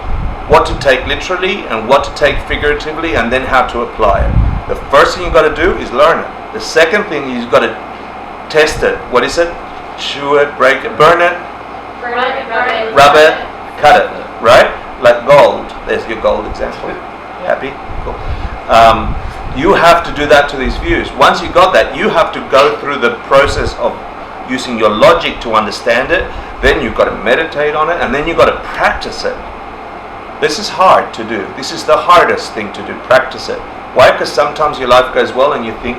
what to take literally and what to take figuratively, and then how to apply it. The first thing you've got to do is learn it. The second thing you've got to test it. What is it? Chew it, break it, burn it, rub it, cut it, right? Like gold. There's your gold example. Happy? Cool. You have to do that to these views. Once you got that, you have to go through the process of using your logic to understand it. Then you've got to meditate on it, and then you've got to practice it. This is hard to do. This is the hardest thing to do. Practice it. Why? Because sometimes your life goes well and you think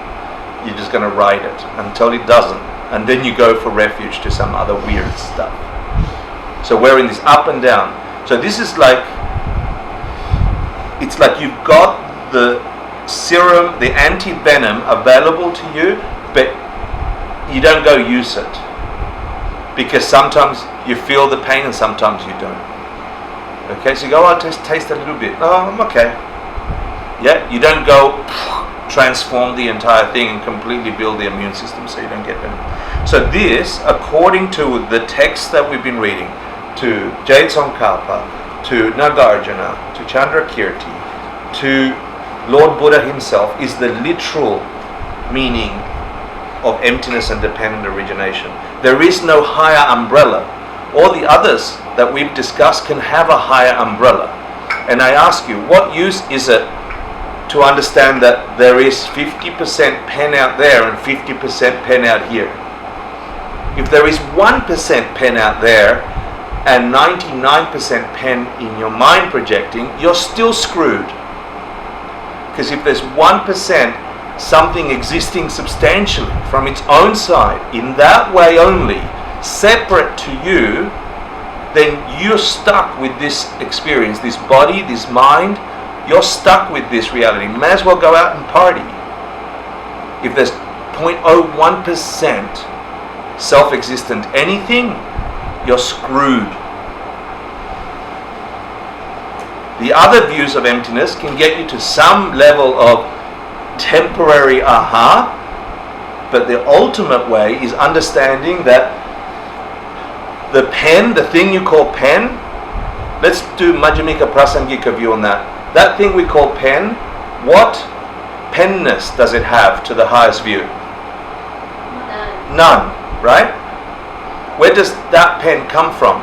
you're just going to ride it until it doesn't. And then you go for refuge to some other weird stuff. So we're in this up and down. So this is like, it's like you've got the serum, the anti-venom available to you, but you don't go use it. Because sometimes you feel the pain and sometimes you don't. Okay, so you go, I'll just taste a little bit. Oh, I'm okay. Yeah, you don't go transform the entire thing and completely build the immune system so you don't get venom. So this, according to the text that we've been reading, to Jade Tsongkhapa, to Nagarjuna, to Chandrakirti, to Lord Buddha himself, is the literal meaning of emptiness and dependent origination. There is no higher umbrella. All the others that we've discussed can have a higher umbrella. And I ask you, what use is it to understand that there is 50% pen out there and 50% pen out here? If there is 1% pen out there and 99% pen in your mind projecting, you're still screwed. Because if there's 1% something existing substantially from its own side, in that way only, separate to you, then you're stuck with this experience, this body, this mind. You're stuck with this reality. You may as well go out and party. If there's 0.01% self-existent anything, you're screwed. The other views of emptiness can get you to some level of temporary aha, but the ultimate way is understanding that the pen, the thing you call pen, let's do Majjhimika Prasangika view on that. That thing we call pen, what penness does it have to the highest view? None, right? Where does that pen come from?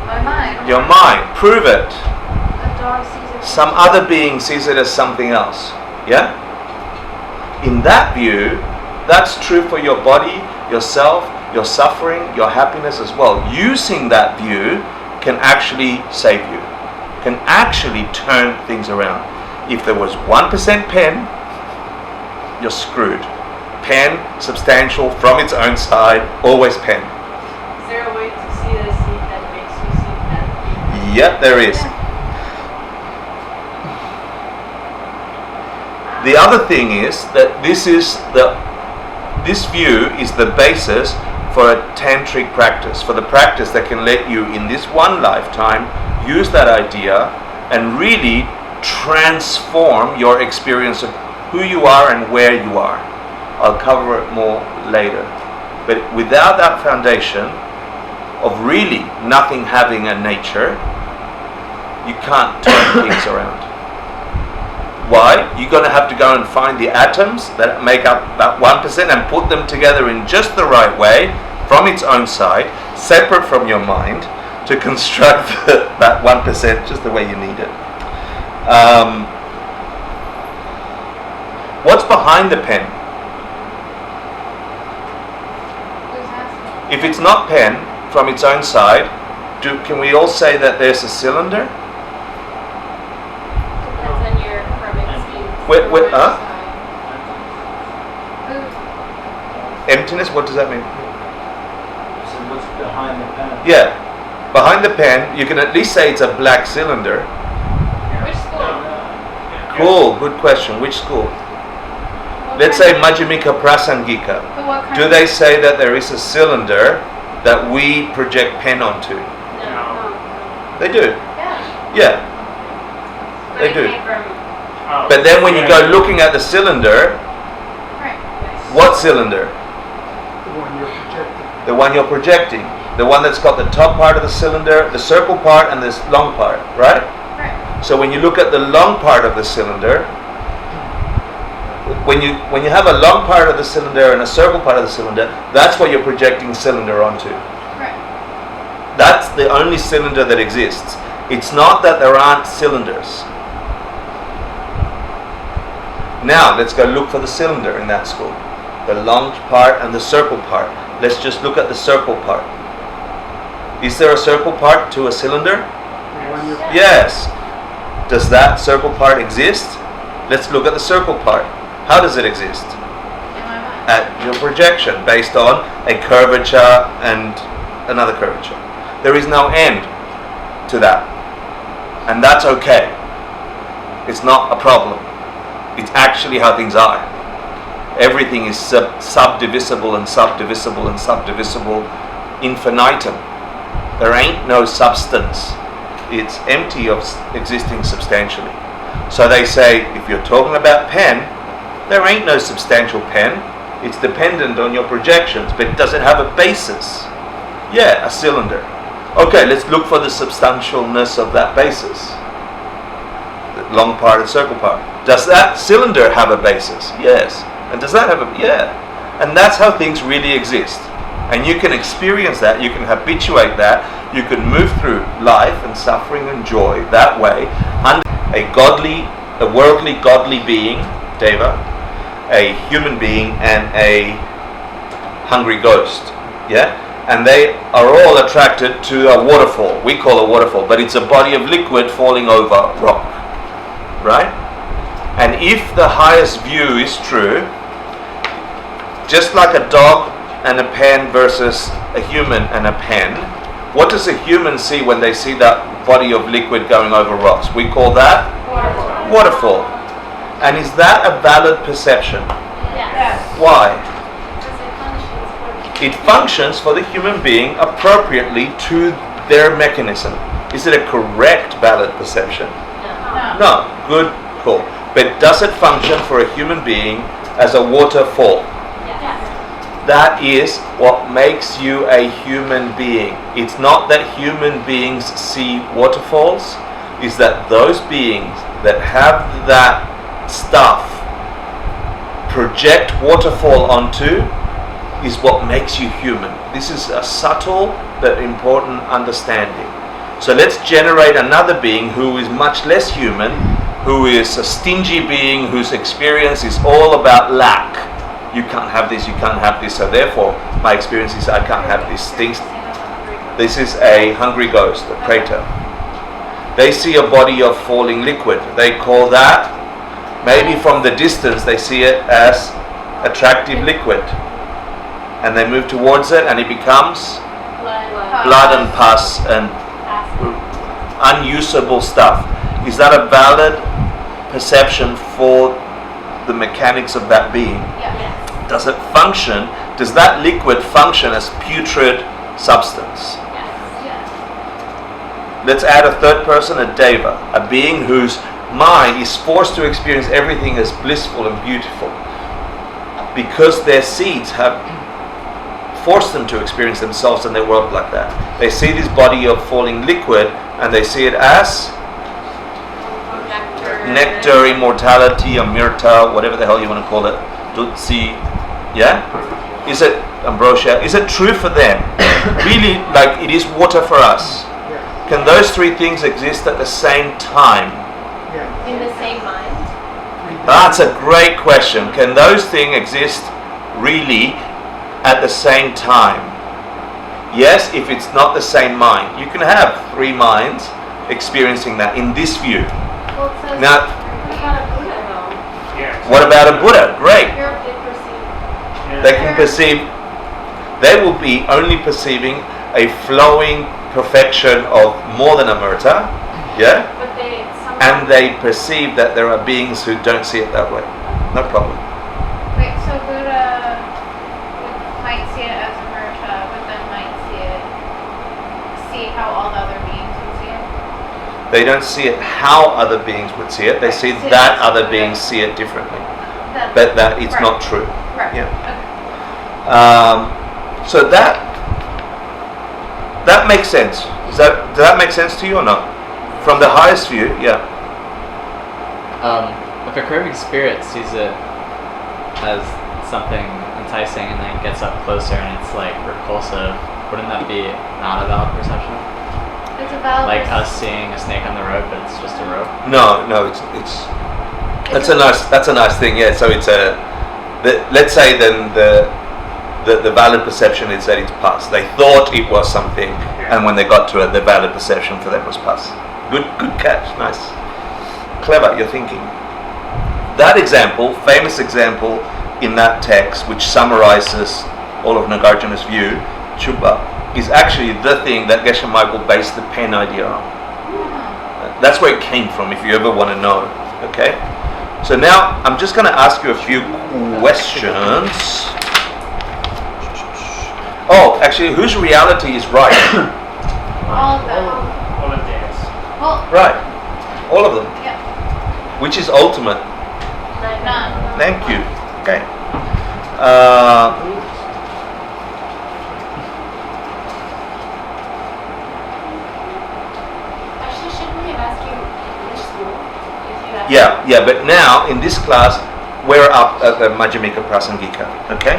My mind. Your mind. Prove it. A dog sees it. Some other being sees it as something else. Yeah? In that view, that's true for your body, yourself, your suffering, your happiness as well. Using that view can actually save you, can actually turn things around. If there was 1% pen, you're screwed. Pen, substantial, from its own side, always pen. Is there a way to see the seed that makes you see that? Yep, there is. The other thing is that this view is the basis for a tantric practice, for the practice that can let you in this one lifetime use that idea and really transform your experience of who you are and where you are. I'll cover it more later. But without that foundation of really nothing having a nature, you can't turn things around. Why? You're going to have to go and find the atoms that make up that 1% and put them together in just the right way, from its own side, separate from your mind, to construct that 1% just the way you need it. What's behind the pen? If it's not pen from its own side, can we all say that there's a cylinder? Depends on your karmic speed. Emptiness, what does that mean? So what's behind the pen? Yeah, behind the pen, you can at least say it's a black cylinder. Which school? Cool, good question. Which school? Let's say Majjhimika Prasangika. But what kind Do they say that there is a cylinder that we project pen onto? No. They do. Yeah. Yeah, But they it do. came from But then when you go looking at the cylinder, Right. what cylinder? The one you're projecting. The one you're projecting. The one that's got the top part of the cylinder, the circle part, and this long part, right? Right. So when you look at the long part of the cylinder, when you have a long part of the cylinder and a circle part of the cylinder, that's what you're projecting cylinder onto. Right. That's the only cylinder that exists. It's not that there aren't cylinders. Now let's go look for the cylinder in that school. The long part and the circle part. Let's just look at the circle part. Is there a circle part to a cylinder? Yes. Does that circle part exist? Let's look at the circle part. How does it exist? In my mind. At your projection, based on a curvature and another curvature. There is no end to that. And that's okay. It's not a problem. It's actually how things are. Everything is subdivisible and subdivisible and subdivisible infinitum. There ain't no substance. It's empty of existing substantially. So they say, if you're talking about pen, there ain't no substantial pen. It's dependent on your projections, but does it have a basis? Yeah, a cylinder. Okay, let's look for the substantialness of that basis. The long part and circle part. Does that cylinder have a basis? Yes. And does that have a... Yeah. And that's how things really exist. And you can experience that, you can habituate that, you can move through life and suffering and joy that way under a worldly godly being, Deva, a human being, and a hungry ghost. Yeah? And they are all attracted to a waterfall. We call it a waterfall, but it's a body of liquid falling over rock. Right? And if the highest view is true, just like a dog and a pen versus a human and a pen, what does a human see when they see that body of liquid going over rocks? We call that waterfall. And is that a valid perception? Yes. Why? It functions for the human being appropriately to their mechanism. Is it a correct, valid perception? No. No. Good call. But does it function for a human being as a waterfall? That is what makes you a human being. It's not that human beings see waterfalls. It's that those beings that have that stuff project waterfall onto is what makes you human. This is a subtle but important understanding. So let's generate another being who is much less human, who is a stingy being whose experience is all about lack. You can't have this, you can't have this, so therefore my experience is I can't have these things. This is a hungry ghost, a praetor. They see a body of falling liquid. They call that, maybe from the distance they see it as attractive liquid. And they move towards it and it becomes blood and pus and unusable stuff. Is that a valid perception for the mechanics of that being? Yes. Does it function? Does that liquid function as putrid substance? Yes. Let's add a third person, a deva, a being whose mind is forced to experience everything as blissful and beautiful because their seeds have forced them to experience themselves and their world like that. They see this body of falling liquid and they see it as nectar, immortality, amirta, whatever the hell you want to call it, dutsi, yeah? Is it ambrosia? Is it true for them? Really, like it is water for us. Can those three things exist at the same time? In the same mind. That's a great question. Can those things exist really at the same time? Yes, if it's not the same mind. You can have three minds experiencing that in this view. Well, it says Now, what about a Buddha though? Yeah. what about a Buddha? Great. They perceive. They can perceive, they will be only perceiving a flowing perfection of more than amirta, yeah? But they And they perceive that there are beings who don't see it that way. No problem. Wait, so Buddha might see it as amirta, but then might see how all the other beings would see it? They don't see it how other beings would see it. They see Right. that other beings see it differently. But that it's Right. not true. Right. Yeah. Okay. So that makes sense. Does that make sense to you or not? From the highest view, yeah. If a curving spirit sees it as something enticing and then gets up closer and it's like repulsive, wouldn't that be not a valid perception? It's a valid Like us seeing a snake on the rope, but it's just a rope. No, it's that's a nice thing. Yeah. So it's let's say then the valid perception is that it's pus. They thought it was something, and when they got to it, the valid perception for them was pus. Good catch. Nice, clever. You're thinking. That example, famous example in that text, which summarizes all of Nagarjuna's view, Chuba, is actually the thing that Geshe Michael based the pen idea on. That's where it came from, if you ever want to know. Okay? So now, I'm just going to ask you a few questions. Oh, actually, whose reality is right? all of them. All of theirs. Well, Right. All of them. yeah. Which is ultimate? None. Thank you. Okay. Actually, shouldn't we have asked you which school? If you have Yeah, but now in this class we're up at the Majjhimika Prasangika, okay?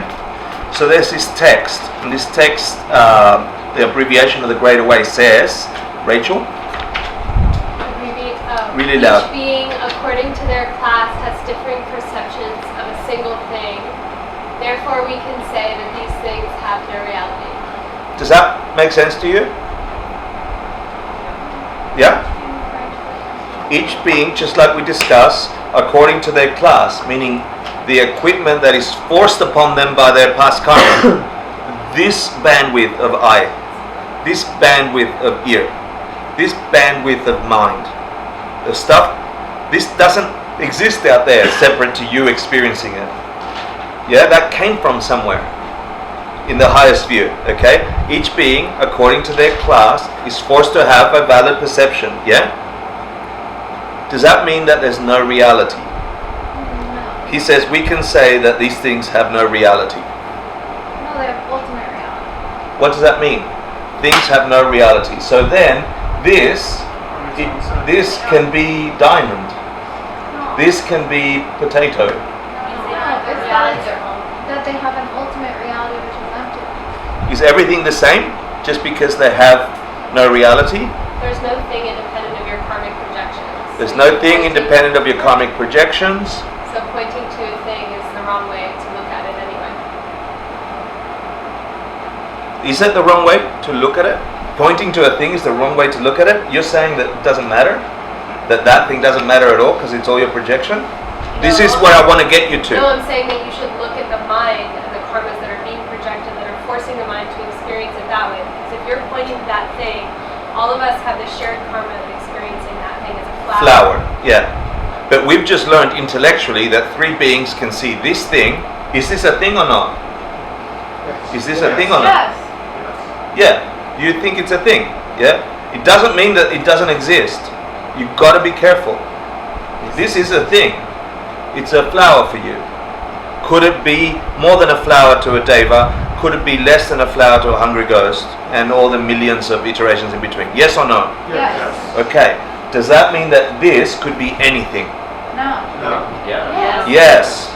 So there's this text, and this text, the abbreviation of the Greater Way says, Rachel, really loud. Each being, according to their class, has differing perceptions of a single thing. Therefore, we can say that these things have no reality. Does that make sense to you? Yeah? Each being, just like we discussed, according to their class, meaning the equipment that is forced upon them by their past karma, this bandwidth of eye, this bandwidth of ear, this bandwidth of mind, the stuff, this doesn't exist out there separate to you experiencing it. Yeah, that came from somewhere in the highest view, okay? Each being, according to their class, is forced to have a valid perception, yeah? Does that mean that there's no reality? He says we can say that these things have no reality. No, they have ultimate reality. What does that mean? Things have no reality. So then, this can be diamond. No. This can be potato. No, it's that they have an ultimate reality which is empty. Is everything the same just because they have no reality? There's no thing independent of your karmic projections. There's no thing independent of your karmic projections. So pointing to a thing is the wrong way to look at it anyway. Is it the wrong way to look at it? Pointing to a thing is the wrong way to look at it? You're saying that it doesn't matter? That thing doesn't matter at all because it's all your projection? This is where I want to get you to. No, I'm saying that you should look at the mind and the karmas that are being projected that are forcing the mind to experience it that way. Because if you're pointing to that thing, all of us have the shared karma that flower. Yeah. But we've just learned intellectually that three beings can see this thing. Is this a thing or not? Is this a thing or not? Yes. Yeah. You think it's a thing. Yeah. It doesn't mean that it doesn't exist. You've got to be careful. This is a thing. It's a flower for you. Could it be more than a flower to a deva? Could it be less than a flower to a hungry ghost? And all the millions of iterations in between? Yes or no? Yes. Okay. Does that mean that this could be anything? No. Yeah. Yes.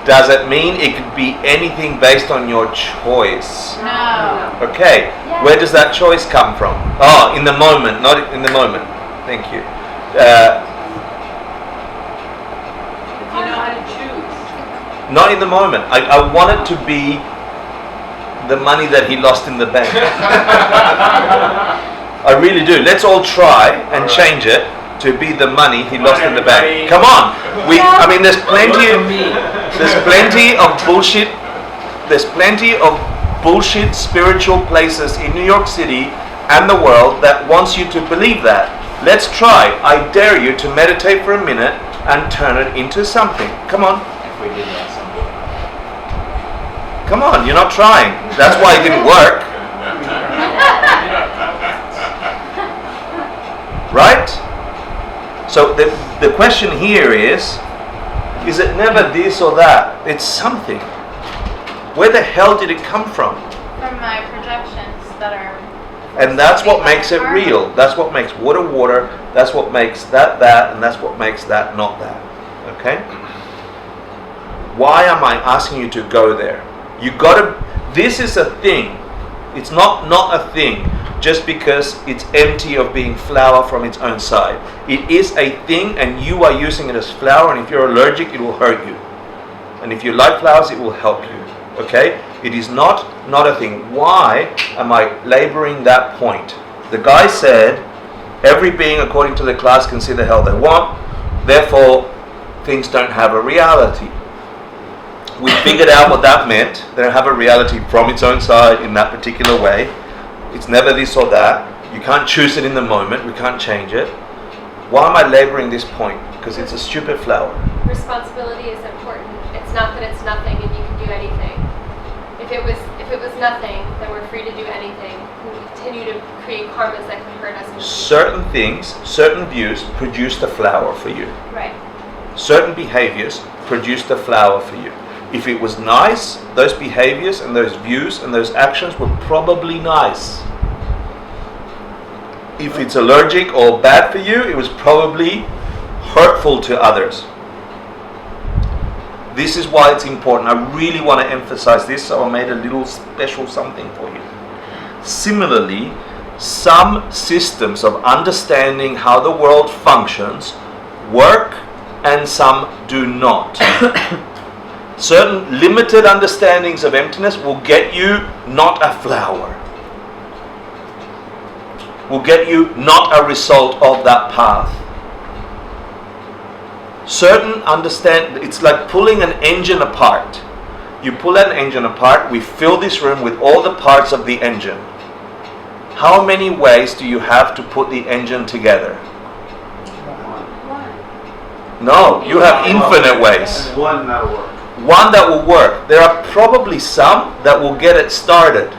Does it mean it could be anything based on your choice? No. Okay. Yes. Where does that choice come from? Oh, in the moment, not in the moment. Thank you. If you know how to choose. Not in the moment. I want it to be the money that he lost in the bank. I really do. Let's all try and change it to be the money he lost in the bank. Come on. I mean, there's plenty of bullshit. There's plenty of bullshit spiritual places in New York City and the world that wants you to believe that. Let's try. I dare you to meditate for a minute and turn it into something. Come on. If we did that someday. Come on, you're not trying. That's why it didn't work. Right? So the question here is it never this or that? It's something. Where the hell did it come from? From my projections that are. And that's what makes it real. That's what makes water. That's what makes that, and that's what makes that not that. Okay? Why am I asking you to go there? You gotta, this is a thing. It's not a thing just because it's empty of being flour from its own side. It is a thing and you are using it as flour, and if you're allergic, it will hurt you. And if you like flowers, it will help you. Okay? It is not a thing. Why am I laboring that point? The guy said, every being according to the class can see the hell they want, therefore things don't have a reality. We figured out what that meant. They don't have a reality from its own side in that particular way. It's never this or that. You can't choose it in the moment. We can't change it. Why am I laboring this point? Because it's a stupid flower. Responsibility is important. It's not that it's nothing and you can do anything. If it was nothing, then we're free to do anything. We continue to create karmas that can hurt us. Certain things, certain views produce the flower for you. Right. Certain behaviors produce the flower for you. If it was nice, those behaviors and those views and those actions were probably nice. If it's allergic or bad for you, it was probably hurtful to others. This is why it's important. I really want to emphasize this, so I made a little special something for you. Similarly, some systems of understanding how the world functions work and some do not. Certain limited understandings of emptiness will get you not a flower. Will get you not a result of that path. Certain it's like pulling an engine apart. You pull an engine apart, we fill this room with all the parts of the engine. How many ways do you have to put the engine together? No, you have infinite ways. One that'll work. One that will work. There are probably some that will get it started.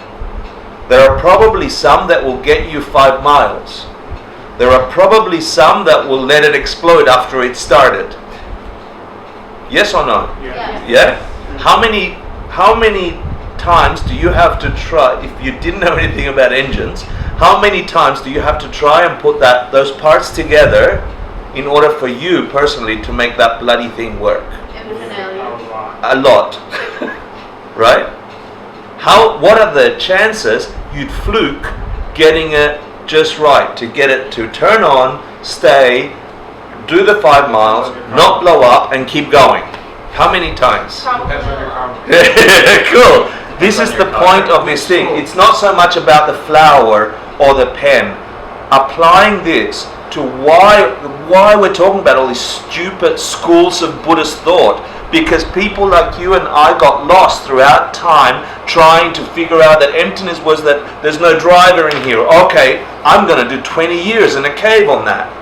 There are probably some that will get you 5 miles. There are probably some that will let it explode after it started. Yes or no? Yes. Yeah? How many times do you have to try, if you didn't know anything about engines, how many times do you have to try and put those parts together in order for you personally to make that bloody thing work? A lot. Right? What are the chances you'd fluke getting it just right, to get it to turn on, stay, do the 5 miles, not blow up, and keep going? How many times? Cool. This is the point of this thing. It's not so much about the flower or the pen. Applying this to why we're talking about all these stupid schools of Buddhist thought. Because people like you and I got lost throughout time trying to figure out that emptiness was that there's no driver in here. Okay, I'm going to do 20 years in a cave on that.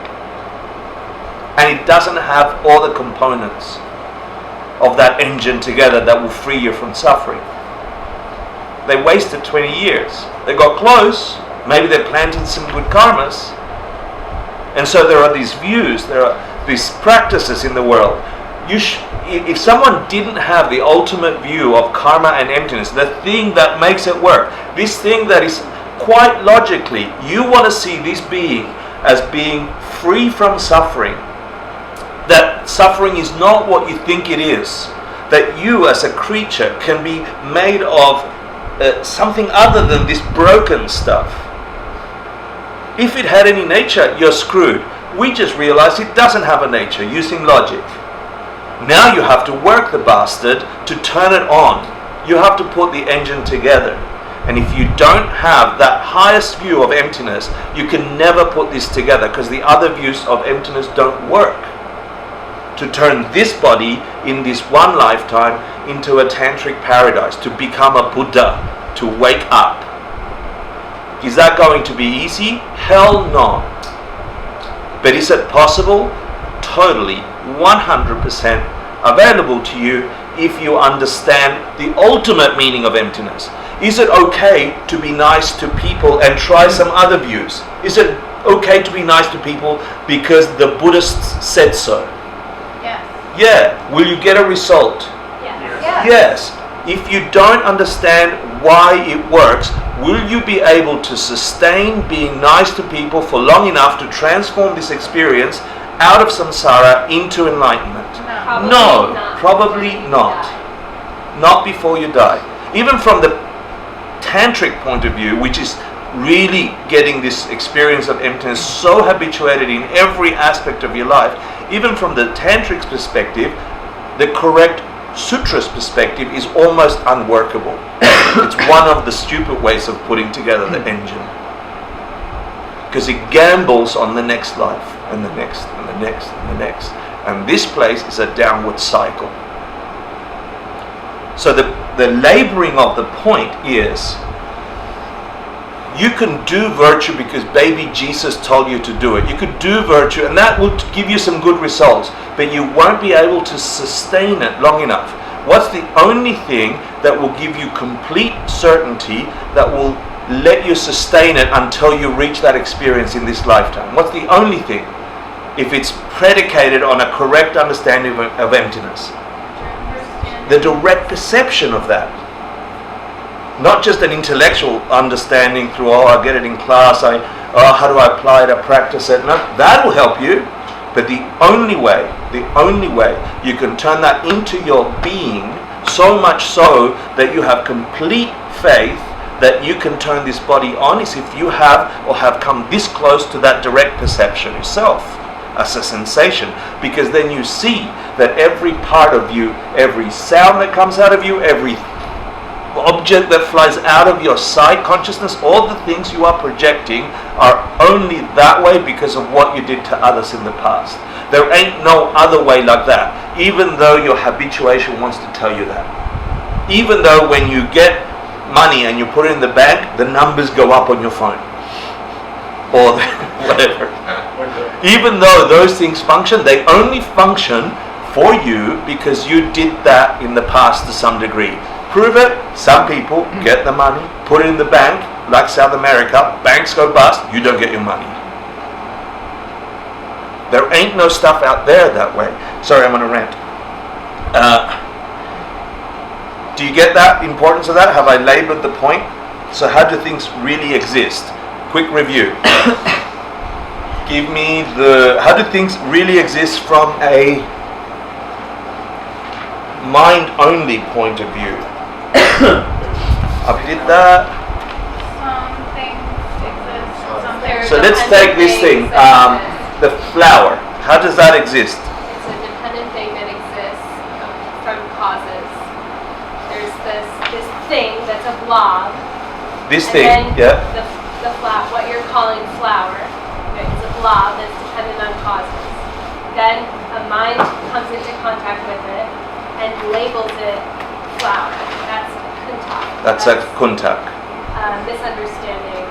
and it doesn't have all the components of that engine together that will free you from suffering. They wasted 20 years. They got close. Maybe they planted some good karmas. And so there are these views, there are these practices in the world. If someone didn't have the ultimate view of karma and emptiness, the thing that makes it work, this thing that is quite logically, you want to see this being as being free from suffering, that suffering is not what you think it is, that you as a creature can be made of something other than this broken stuff. If it had any nature, you're screwed. We just realized it doesn't have a nature using logic. Now you have to work the bastard to turn it on. You have to put the engine together. And if you don't have that highest view of emptiness, you can never put this together, because the other views of emptiness don't work. To turn this body in this one lifetime into a tantric paradise, to become a Buddha, to wake up. Is that going to be easy? Hell no. But is it possible? Totally, 100% available to you if you understand the ultimate meaning of emptiness. Is it okay to be nice to people and try some other views? Is it okay to be nice to people because the Buddhists said so? Yes. Yeah. Will you get a result? Yes. Yes. If you don't understand why it works, will you be able to sustain being nice to people for long enough to transform this experience out of samsara into enlightenment? No. Probably not. Not before you die. Even from the tantric point of view, which is really getting this experience of emptiness so habituated in every aspect of your life, even from the tantric perspective, the correct sutra's perspective is almost unworkable. It's one of the stupid ways of putting together the engine, because it gambles on the next life and the next and the next and the next, and this place is a downward cycle. So the laboring of the point is, you can do virtue because baby Jesus told you to do it. You could do virtue and that will give you some good results, but you won't be able to sustain it long enough. What's the only thing that will give you complete certainty, that will let you sustain it until you reach that experience in this lifetime? What's the only thing? If it's predicated on a correct understanding of emptiness. The direct perception of that. Not just an intellectual understanding through, I get it in class, how do I apply it, I practice it. No, that will help you. But the only way you can turn that into your being, so much so that you have complete faith that you can turn this body on, is if you have come this close to that direct perception yourself as a sensation. Because then you see that every part of you, every sound that comes out of you, every object that flies out of your sight consciousness, all the things you are projecting are only that way because of what you did to others in the past. There ain't no other way like that, even though your habituation wants to tell you that. Even though when you get money and you put it in the bank, the numbers go up on your phone or whatever. Even though those things function, they only function for you because you did that in the past to some degree. Prove it. Some people get the money, put it in the bank, like South America, banks go bust, you don't get your money. There ain't no stuff out there that way. Sorry, I'm on a rant. Do you get that importance of that? Have I labored the point? So how do things really exist? Quick review. Give me how do things really exist from a mind-only point of view? I did that. Some things exist, some things So let's take this thing, the flower. How does that exist? It's a dependent thing that exists from causes. There's this thing that's a blob. This and thing, then yeah. The what you're calling flower, right, is a blob that's dependent on causes. Then a mind comes into contact with it and labels it flower. That's kuntak. That's a kuntak. Misunderstanding.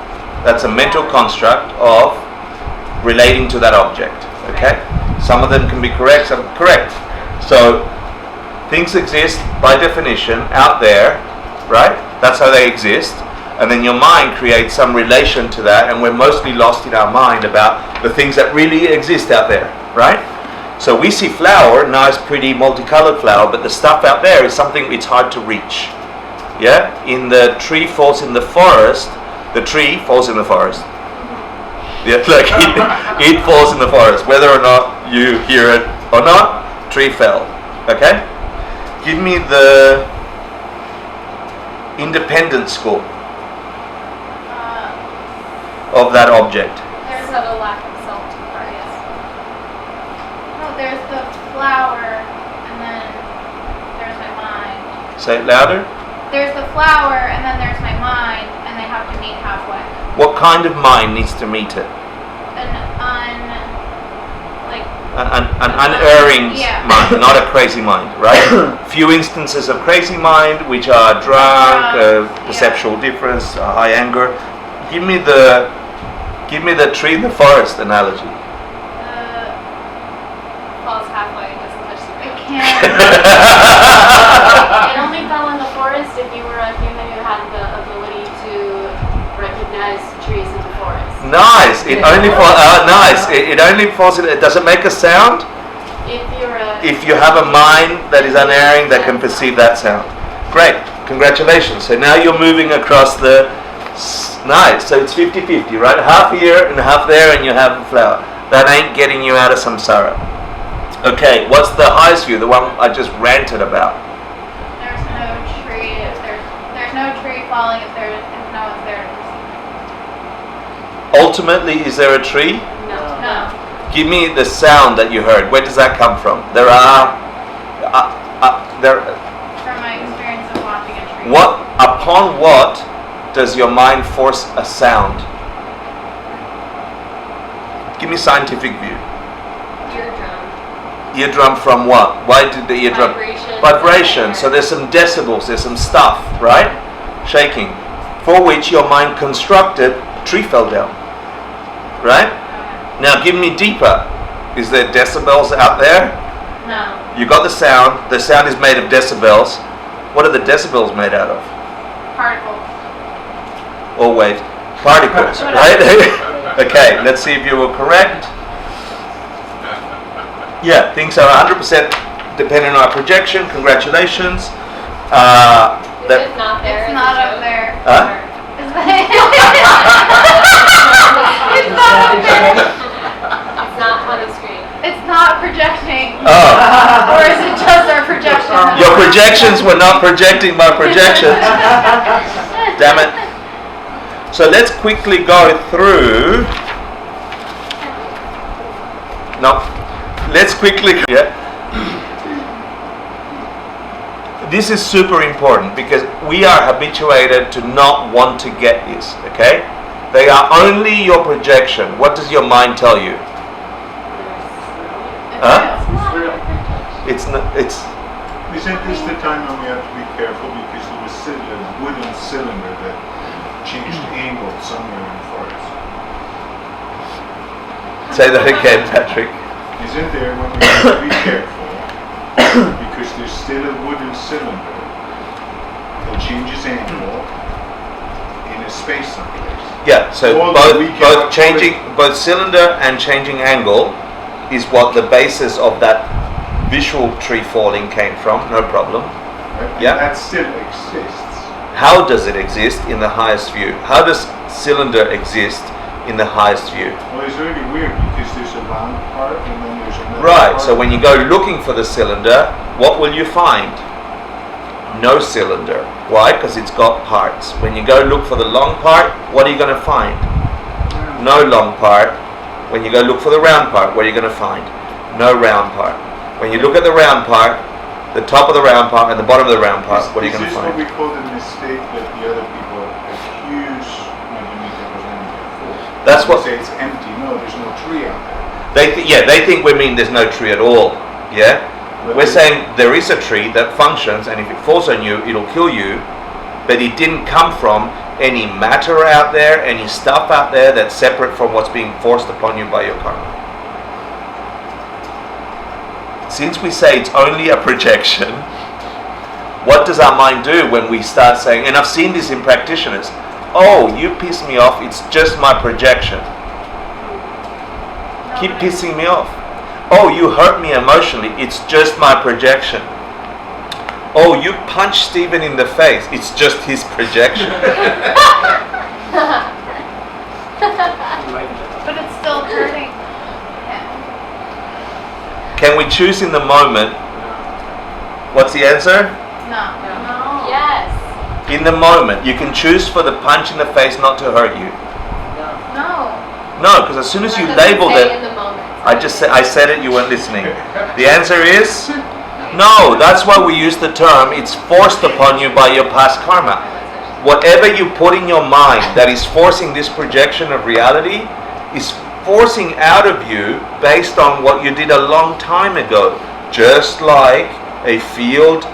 That's a mental construct of relating to that object. Okay? Some of them can be correct, some correct. So things exist by definition out there, right? That's how they exist. And then your mind creates some relation to that, and we're mostly lost in our mind about the things that really exist out there, right? So we see flower, nice, pretty, multicolored flower, but the stuff out there is something it's hard to reach. Yeah? In the tree falls in the forest, the tree falls in the forest. Yeah, like it falls in the forest. Whether or not you hear it or not, tree fell. Okay? Give me the independent score of that object. There's a lack of self-awareness. No, there's the flower, and then there's my mind. Say it louder. There's the flower, and then there's my mind, and they have to meet halfway. What kind of mind needs to meet it? An unerring Yeah. mind, not a crazy mind, right? Few instances of crazy mind, which are drunk, perceptual difference, high anger. Give me the tree in the forest analogy. Falls halfway, doesn't touch the I ground. can't. It only fell in the forest if you were a human who had the ability to recognize trees in the forest. Nice. It only falls. Nice. It only falls. Does it make a sound? If You have a mind that is unerring that can perceive that sound. Great. Congratulations. So now you're moving across the. Nice. So it's 50-50, right? Half here and half there, and you have the flower. That ain't getting you out of samsara. Okay. What's the highest view? The one I just ranted about. There's no tree. There's no tree falling if no one's there to perceive. Ultimately, is there a tree? No. Give me the sound that you heard. Where does that come from? There. From my experience of watching a tree. Upon what does your mind force a sound? Give me scientific view. Eardrum. Eardrum from what? Why did the eardrum? Vibration. So there's some decibels, there's some stuff, right? Shaking. For which your mind constructed, tree fell down. Right? Now give me deeper. Is there decibels out there? No. You got the sound is made of decibels. What are the decibels made out of? Particles. Or waves? Particles, right? Okay, let's see if you were correct. Yeah, things are 100% dependent on our projection. Congratulations. Is it not there? It's in not the up show? there. Huh? It's not up there. It's not on the screen. It's not projecting. Oh. Or is it just our projection? Your projections were not projecting my projections. Damn it. So let's quickly go through. No. Let's quickly. Yeah. This is super important because we are habituated to not want to get this. Okay? They are only your projection. What does your mind tell you? Huh? It's not. It's. Isn't this the time when we have to be careful because there was a wooden cylinder that changed angle somewhere in the forest? Say that again, Patrick. Isn't there when we have to be careful because there's still a wooden cylinder that changes angle in a space someplace? Yeah. So both cylinder and changing angle is what the basis of that visual tree falling came from. No problem. Right? Yeah. And that still exists. How does it exist in the highest view? How does cylinder exist in the highest view? Well, it's really weird because there's a round part and then there's another Right, part. so when you go looking for the cylinder, what will you find? No cylinder. Why? Because it's got parts. When you go look for the long part, what are you going to find? No long part. When you go look for the round part, what are you going to find? No round part. When you look at the round part, the top of the round part and the bottom of the round part, what are you going to Is this find? what we call the mistake that the other people accuse Magnetic of having before? That's They what- say it's empty. No, there's no tree out there. They think we mean there's no tree at all. Yeah? But We're saying there is a tree that functions, and if it falls on you, it'll kill you, but it didn't come from any matter out there, any stuff out there that's separate from what's being forced upon you by your karma. since we say it's only a projection, what does our mind do when we start saying, and I've seen this in practitioners, oh, you piss me off, it's just my projection. Keep pissing me off. Oh, you hurt me emotionally, it's just my projection. Oh, you punched Stephen in the face, it's just his projection. But it's still hurting. Can we choose in the moment? What's the answer? No. Yes. In the moment, you can choose for the punch in the face not to hurt you. No. No, because as soon as you It doesn't labeled say it, in the moment. I said it, you weren't listening. The answer is no. That's why we use the term, it's forced upon you by your past karma. Whatever you put in your mind that is forcing this projection of reality is forcing out of you based on what you did a long time ago. Just like a field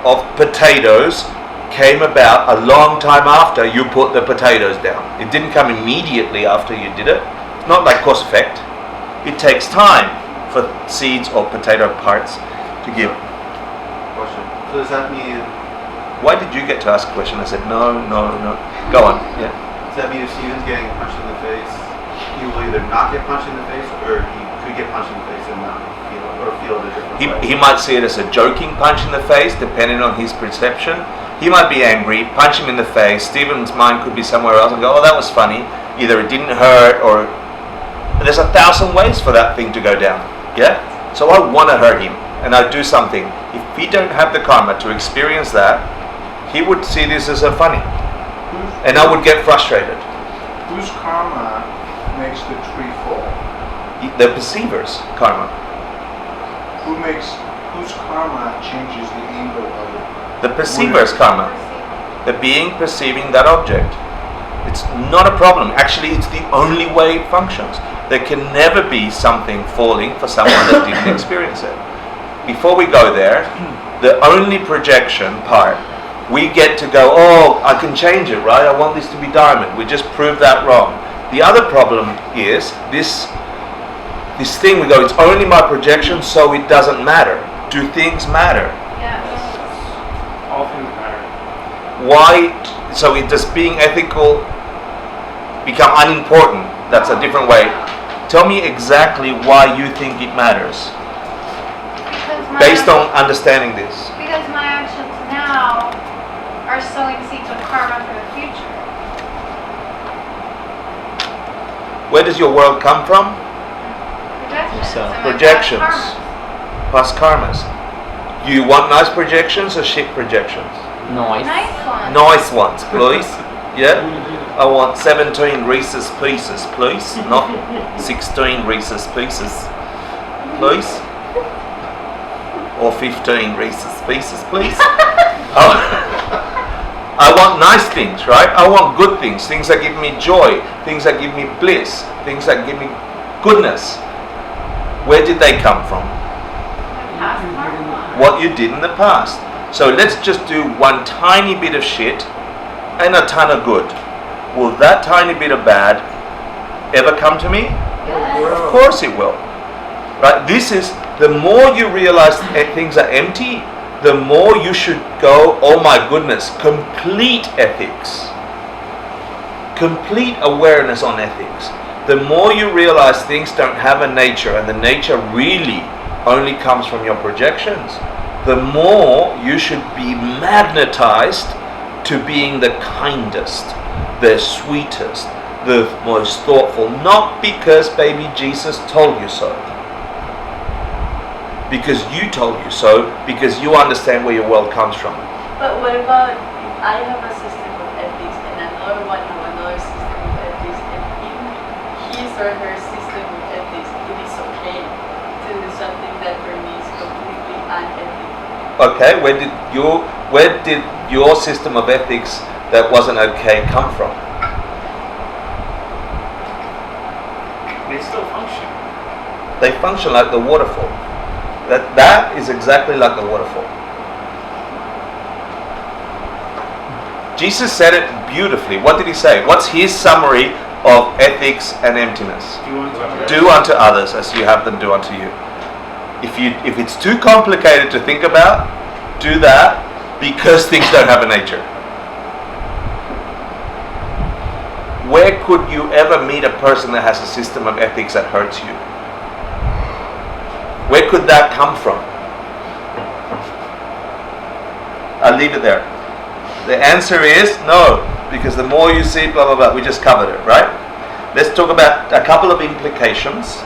of potatoes came about a long time after you put the potatoes down. It didn't come immediately after you did it. Not like cause effect. It takes time for seeds or potato parts to give. Question. So does that mean? Why did you get to ask a question? I said no. Go on. Yeah. Does that mean if Steven's getting punched in the face, he will either not get punched in the face, or he could get punched in the face and not feel it, or feel it a different way? He might see it as a joking punch in the face, depending on his perception. He might be angry, punch him in the face. Stephen's mind could be somewhere else and go, oh, that was funny. Either it didn't hurt, or there's 1,000 ways for that thing to go down. Yeah? So I want to hurt him, and I do something. If he don't have the karma to experience that, he would see this as a funny, and I would get frustrated. Whose karma makes the tree fall? The perceiver's karma. Whose karma changes the angle of it? The perceiver's karma. The being perceiving that object. It's not a problem. Actually, it's the only way it functions. There can never be something falling for someone that didn't experience it. Before we go there, the only projection part, we get to go, oh, I can change it, right? I want this to be diamond. We just proved that wrong. The other problem is this thing, we go, it's only my projection, so it doesn't matter. Do things matter? Yes. All things matter. Why? So does being ethical become unimportant? That's a different way. Tell me exactly why you think it matters, based on understanding this. Because my actions now are sowing seeds of karma for the future. Where does your world come from? Projections. Yourself. and my Projections. past Past karmas. Do you want nice projections or shit projections? karmas. Nice. Nice one. Nice ones, please. Yeah? I want 17 Reese's Pieces, please. Not 16 Reese's Pieces, please. Or 15 Reese's Pieces, please. I want nice things, right? I want good things. Things that give me joy. Things that give me bliss. Things that give me goodness. Where did they come from? My past karma. What you did in the past. So let's just do one tiny bit of shit and a ton of good. Will that tiny bit of bad ever come to me? Yes. Of course it will. Right? This is, the more you realize things are empty, the more you should go, oh my goodness, complete ethics. Complete awareness on ethics. The more you realize things don't have a nature, and the nature really only comes from your projections, the more you should be magnetized to being the kindest, the sweetest, the most thoughtful, not because baby Jesus told you so. Because you told you so, because you understand where your world comes from. But what about if I have a system of ethics and another one have another system of ethics, and in his or her system of ethics it is okay to do something that for me is completely unethical? Okay, where did your system of ethics that wasn't okay come from? They still function. They function like the waterfall. That is exactly like a waterfall. Jesus said it beautifully. What did he say? What's his summary of ethics and emptiness? Do unto others. Do unto others as you have them do unto you. If it's too complicated to think about, do that, because things don't have a nature. Where could you ever meet a person that has a system of ethics that hurts you? Where could that come from? I'll leave it there. The answer is no, because the more you see, blah, blah, blah. We just covered it, right? Let's talk about a couple of implications.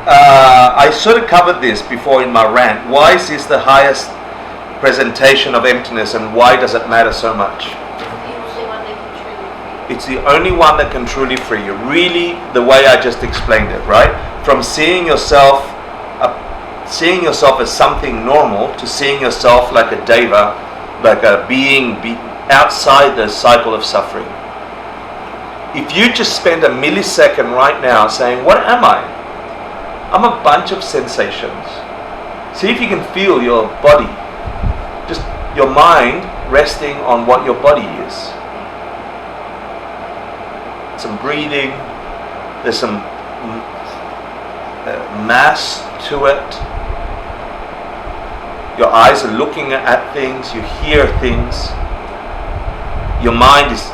I sort of covered this before in my rant. Why is this the highest presentation of emptiness, and why does it matter so much? It's the only one that can truly free you. Really, the way I just explained it, right? From seeing yourself as something normal to seeing yourself like a deva, like a being outside the cycle of suffering. If you just spend a millisecond right now saying, what am I? I'm a bunch of sensations. See if you can feel your body. Just your mind resting on what your body is. Some breathing. There's some mass to it. Your eyes are looking at things. You hear things. Your mind is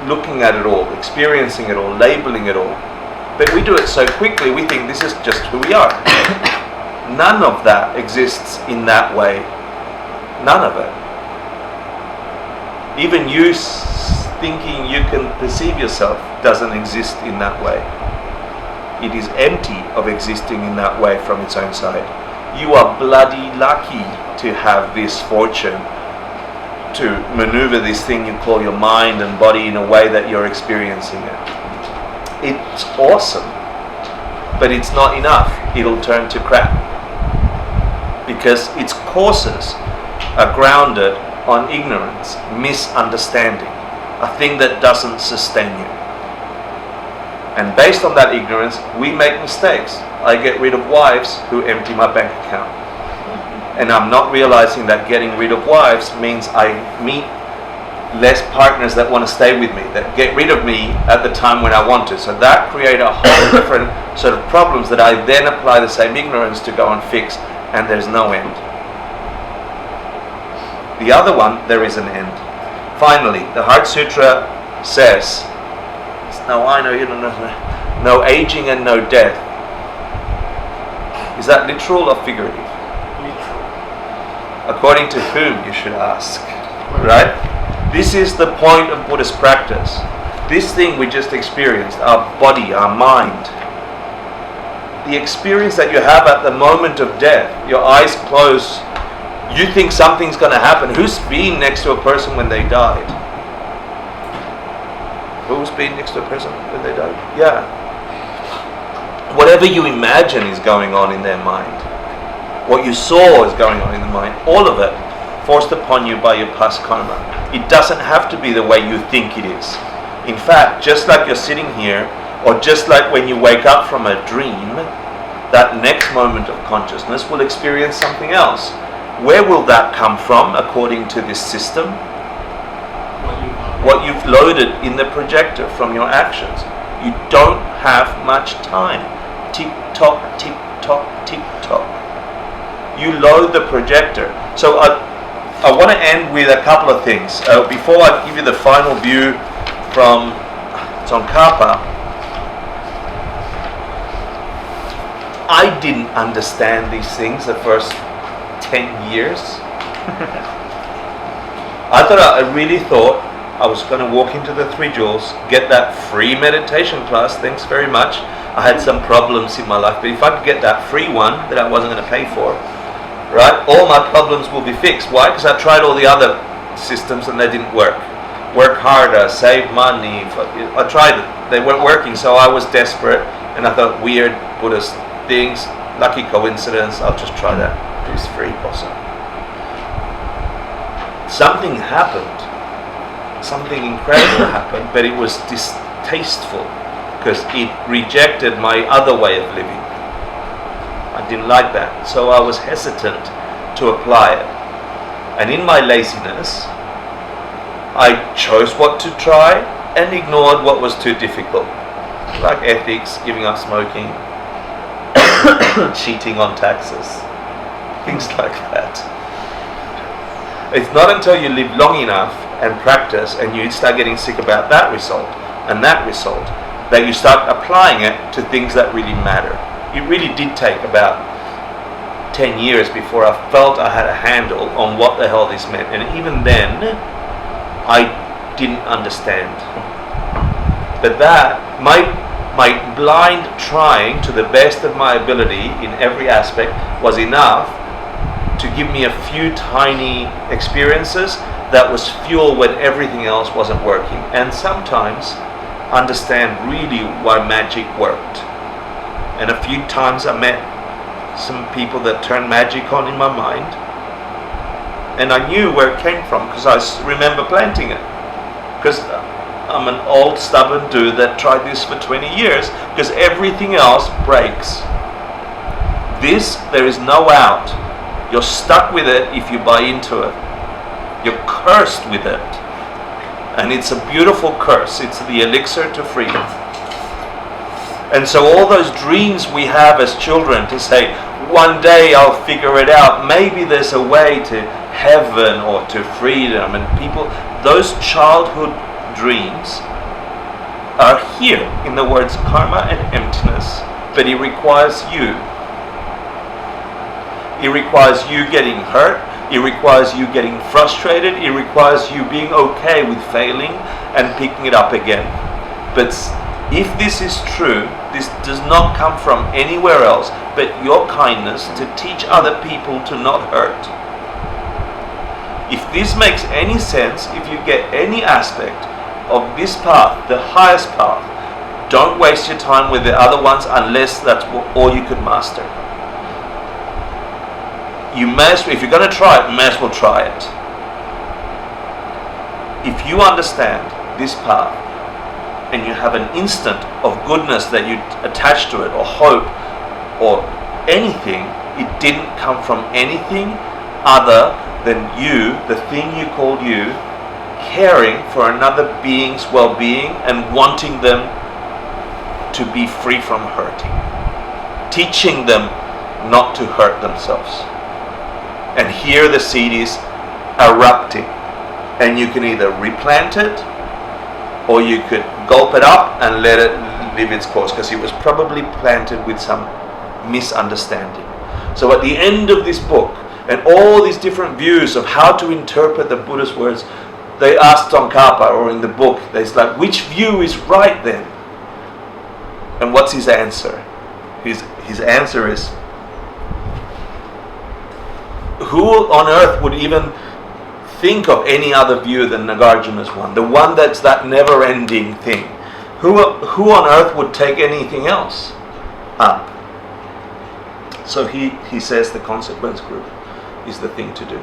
looking at it all, experiencing it all, labeling it all. But we do it so quickly, we think this is just who we are. None of that exists in that way. None of it. Even you thinking you can perceive yourself doesn't exist in that way. It is empty of existing in that way from its own side. You are bloody lucky to have this fortune to maneuver this thing you call your mind and body in a way that you're experiencing it. It's awesome, but it's not enough. It'll turn to crap because its causes are grounded on ignorance, misunderstanding, a thing that doesn't sustain you. And based on that ignorance, we make mistakes. I get rid of wives who empty my bank account. And I'm not realizing that getting rid of wives means I meet less partners that want to stay with me, that get rid of me at the time when I want to. So that creates a whole different sort of problems that I then apply the same ignorance to go and fix, and there's no end. The other one, there is an end. Finally, the Heart Sutra says, no aging and no death. Is that literal or figurative? According to whom, you should ask, right? This is the point of Buddhist practice. This thing we just experienced, our body, our mind, the experience that you have at the moment of death, your eyes close, you think something's going to happen. Who's been next to a person when they died? Who's been next to a person when they died? Yeah. Whatever you imagine is going on in their mind. What you saw is going on in the mind. All of it forced upon you by your past karma. It doesn't have to be the way you think it is. In fact, just like you're sitting here, or just like when you wake up from a dream, that next moment of consciousness will experience something else. Where will that come from according to this system? What you've loaded in the projector from your actions. You don't have much time. Tick tock, tick tock, tick tock. You load the projector. So I want to end with a couple of things. Before I give you the final view from Tsongkhapa, I didn't understand these things the first 10 years. I really thought I was going to walk into the Three Jewels, get that free meditation class, thanks very much. I had some problems in my life, but if I could get that free one that I wasn't going to pay for, right, all my problems will be fixed. Why? Because I tried all the other systems and they didn't work. Work harder, save money. I tried it. They weren't working, so I was desperate and I thought, weird Buddhist things, lucky coincidence, I'll just try that. It was free, awesome. Something happened. Something incredible happened, but it was distasteful because it rejected my other way of living. I didn't like that, so I was hesitant to apply it. And in my laziness, I chose what to try, and ignored what was too difficult, like ethics, giving up smoking, cheating on taxes, things like that. It's not until you live long enough and practice and you start getting sick about that result and that result that you start applying it to things that really matter. It really did take about 10 years before I felt I had a handle on what the hell this meant, and even then I didn't understand. But that, my blind trying to the best of my ability in every aspect was enough to give me a few tiny experiences that was fuel when everything else wasn't working, and sometimes understand really why magic worked. And a few times I met some people that turned magic on in my mind, and I knew where it came from because I remember planting it. Because I'm an old stubborn dude that tried this for 20 years because everything else breaks. This, there is no out. You're stuck with it if you buy into it. You're cursed with it. And it's a beautiful curse. It's the elixir to freedom. And so all those dreams we have as children to say, one day I'll figure it out. Maybe there's a way to heaven or to freedom. And people, those childhood dreams are here in the words karma and emptiness. But it requires you. It requires you getting hurt. It requires you getting frustrated. It requires you being okay with failing and picking it up again. But if this is true, this does not come from anywhere else but your kindness to teach other people to not hurt. If this makes any sense, if you get any aspect of this path, the highest path, don't waste your time with the other ones unless that's all you could master. You must, if you're going to try it, you may as well try it. If you understand this path and you have an instant of goodness that you attach to it, or hope, or anything, it didn't come from anything other than you, the thing you called you, caring for another being's well-being and wanting them to be free from hurting. Teaching them not to hurt themselves. And here the seed is erupting. And you can either replant it, or you could gulp it up and let it live its course, because it was probably planted with some misunderstanding. So at the end of this book, and all these different views of how to interpret the Buddha's words, they asked Tsongkhapa, or in the book, they're like, which view is right then? And what's his answer? His answer is, who on earth would even think of any other view than Nagarjuna's one? The one that's that never-ending thing. Who on earth would take anything else up? So he says the consequence group is the thing to do.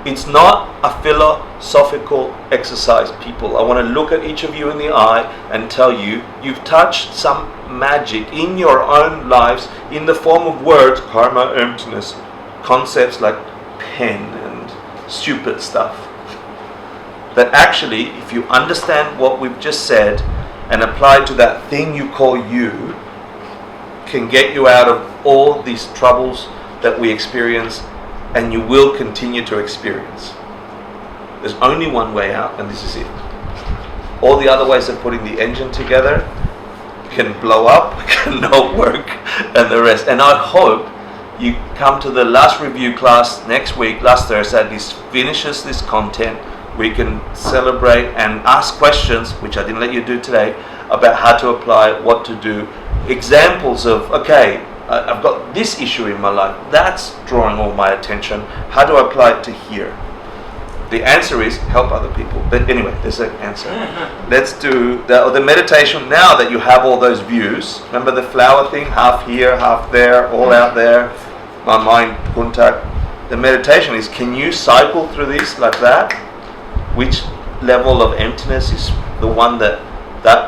It's not a philosophical exercise, people. I want to look at each of you in the eye and tell you, you've touched some magic in your own lives in the form of words, karma, emptiness, concepts like pen and stupid stuff. That actually, if you understand what we've just said and apply to that thing you call you, can get you out of all these troubles that we experience, and you will continue to experience. There's only one way out, and this is it. All the other ways of putting the engine together can blow up, can not work, and the rest. And I hope you come to the last review class next week, last Thursday. This finishes this content. We can celebrate and ask questions, which I didn't let you do today, about how to apply it, what to do. Examples of, okay, I've got this issue in my life. That's drawing all my attention. How do I apply it to here? The answer is help other people. But anyway, there's an answer. Let's do the meditation now that you have all those views. Remember the flower thing? Half here, half there, all out there. My mind, kuntak. The meditation is, can you cycle through this like that? Which level of emptiness is the one that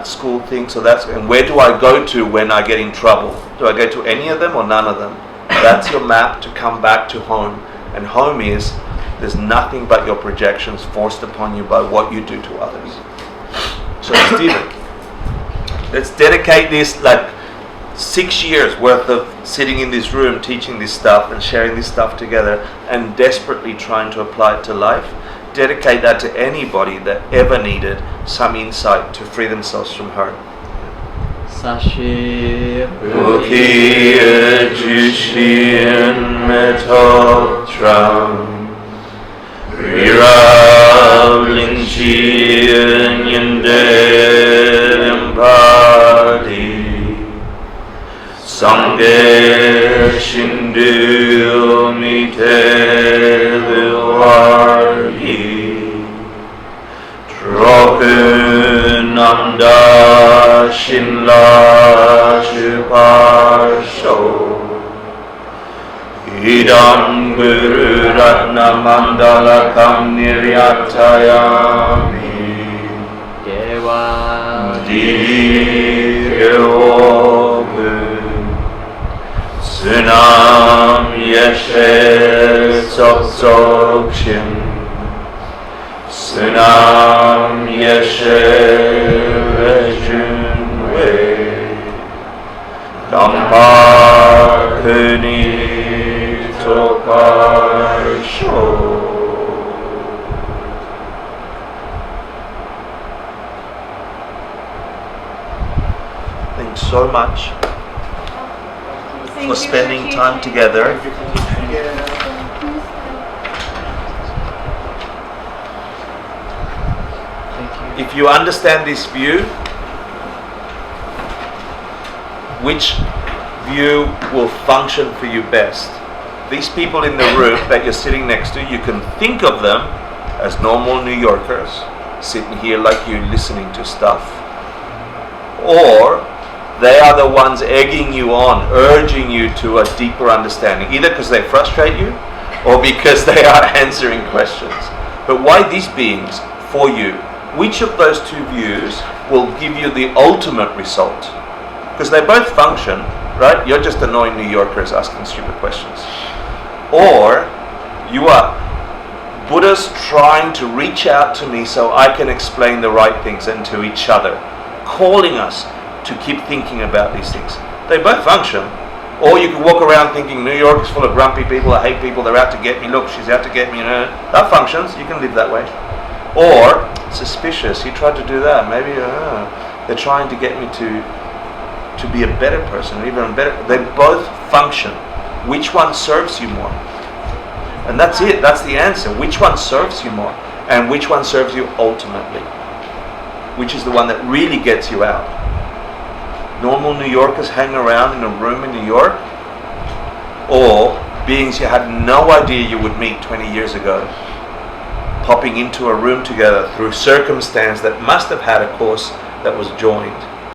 school thinks, and where do I go to when I get in trouble? Do I go to any of them or none of them? That's your map to come back to home. And home is, there's nothing but your projections forced upon you by what you do to others. So Stephen, let's dedicate this like 6 years worth of sitting in this room, teaching this stuff and sharing this stuff together and desperately trying to apply it to life. Dedicate that to anybody that ever needed some insight to free themselves from hurt. Sashi Bukia Jushin Metotram Rirabling Chian Yendem Padi Sangye Shindu Mite Vilwargi Tropun Nanda Shinla Chuparsho Idam Guru Ratna Mandala Kam Niryatayami Dewa Diyogu Sunam Yeshe Tsoktsokshim Sunam Yeshe Rejunwe Dampa Kuni Tokarsho. Thanks so much for spending time together. If you understand this view, which view will function for you best? These people in the room that you're sitting next to, you can think of them as normal New Yorkers, sitting here like you, listening to stuff. Or they are the ones egging you on, urging you to a deeper understanding, either because they frustrate you or because they are answering questions. But why these beings for you? Which of those two views will give you the ultimate result? Because they both function, right? You're just annoying New Yorkers asking stupid questions. Or you are Buddha's trying to reach out to me so I can explain the right things and to each other, calling us to keep thinking about these things. They both function. Or you can walk around thinking New York is full of grumpy people, I hate people, they're out to get me, look, she's out to get me, you know. That functions, you can live that way. Or, suspicious, he tried to do that, maybe they're trying to get me to be a better person, even better. They both function. Which one serves you more? And that's it, that's the answer. Which one serves you more? And which one serves you ultimately? Which is the one that really gets you out? Normal New Yorkers hang around in a room in New York, or beings you had no idea you would meet 20 years ago, popping into a room together through circumstance that must have had a course that was joined.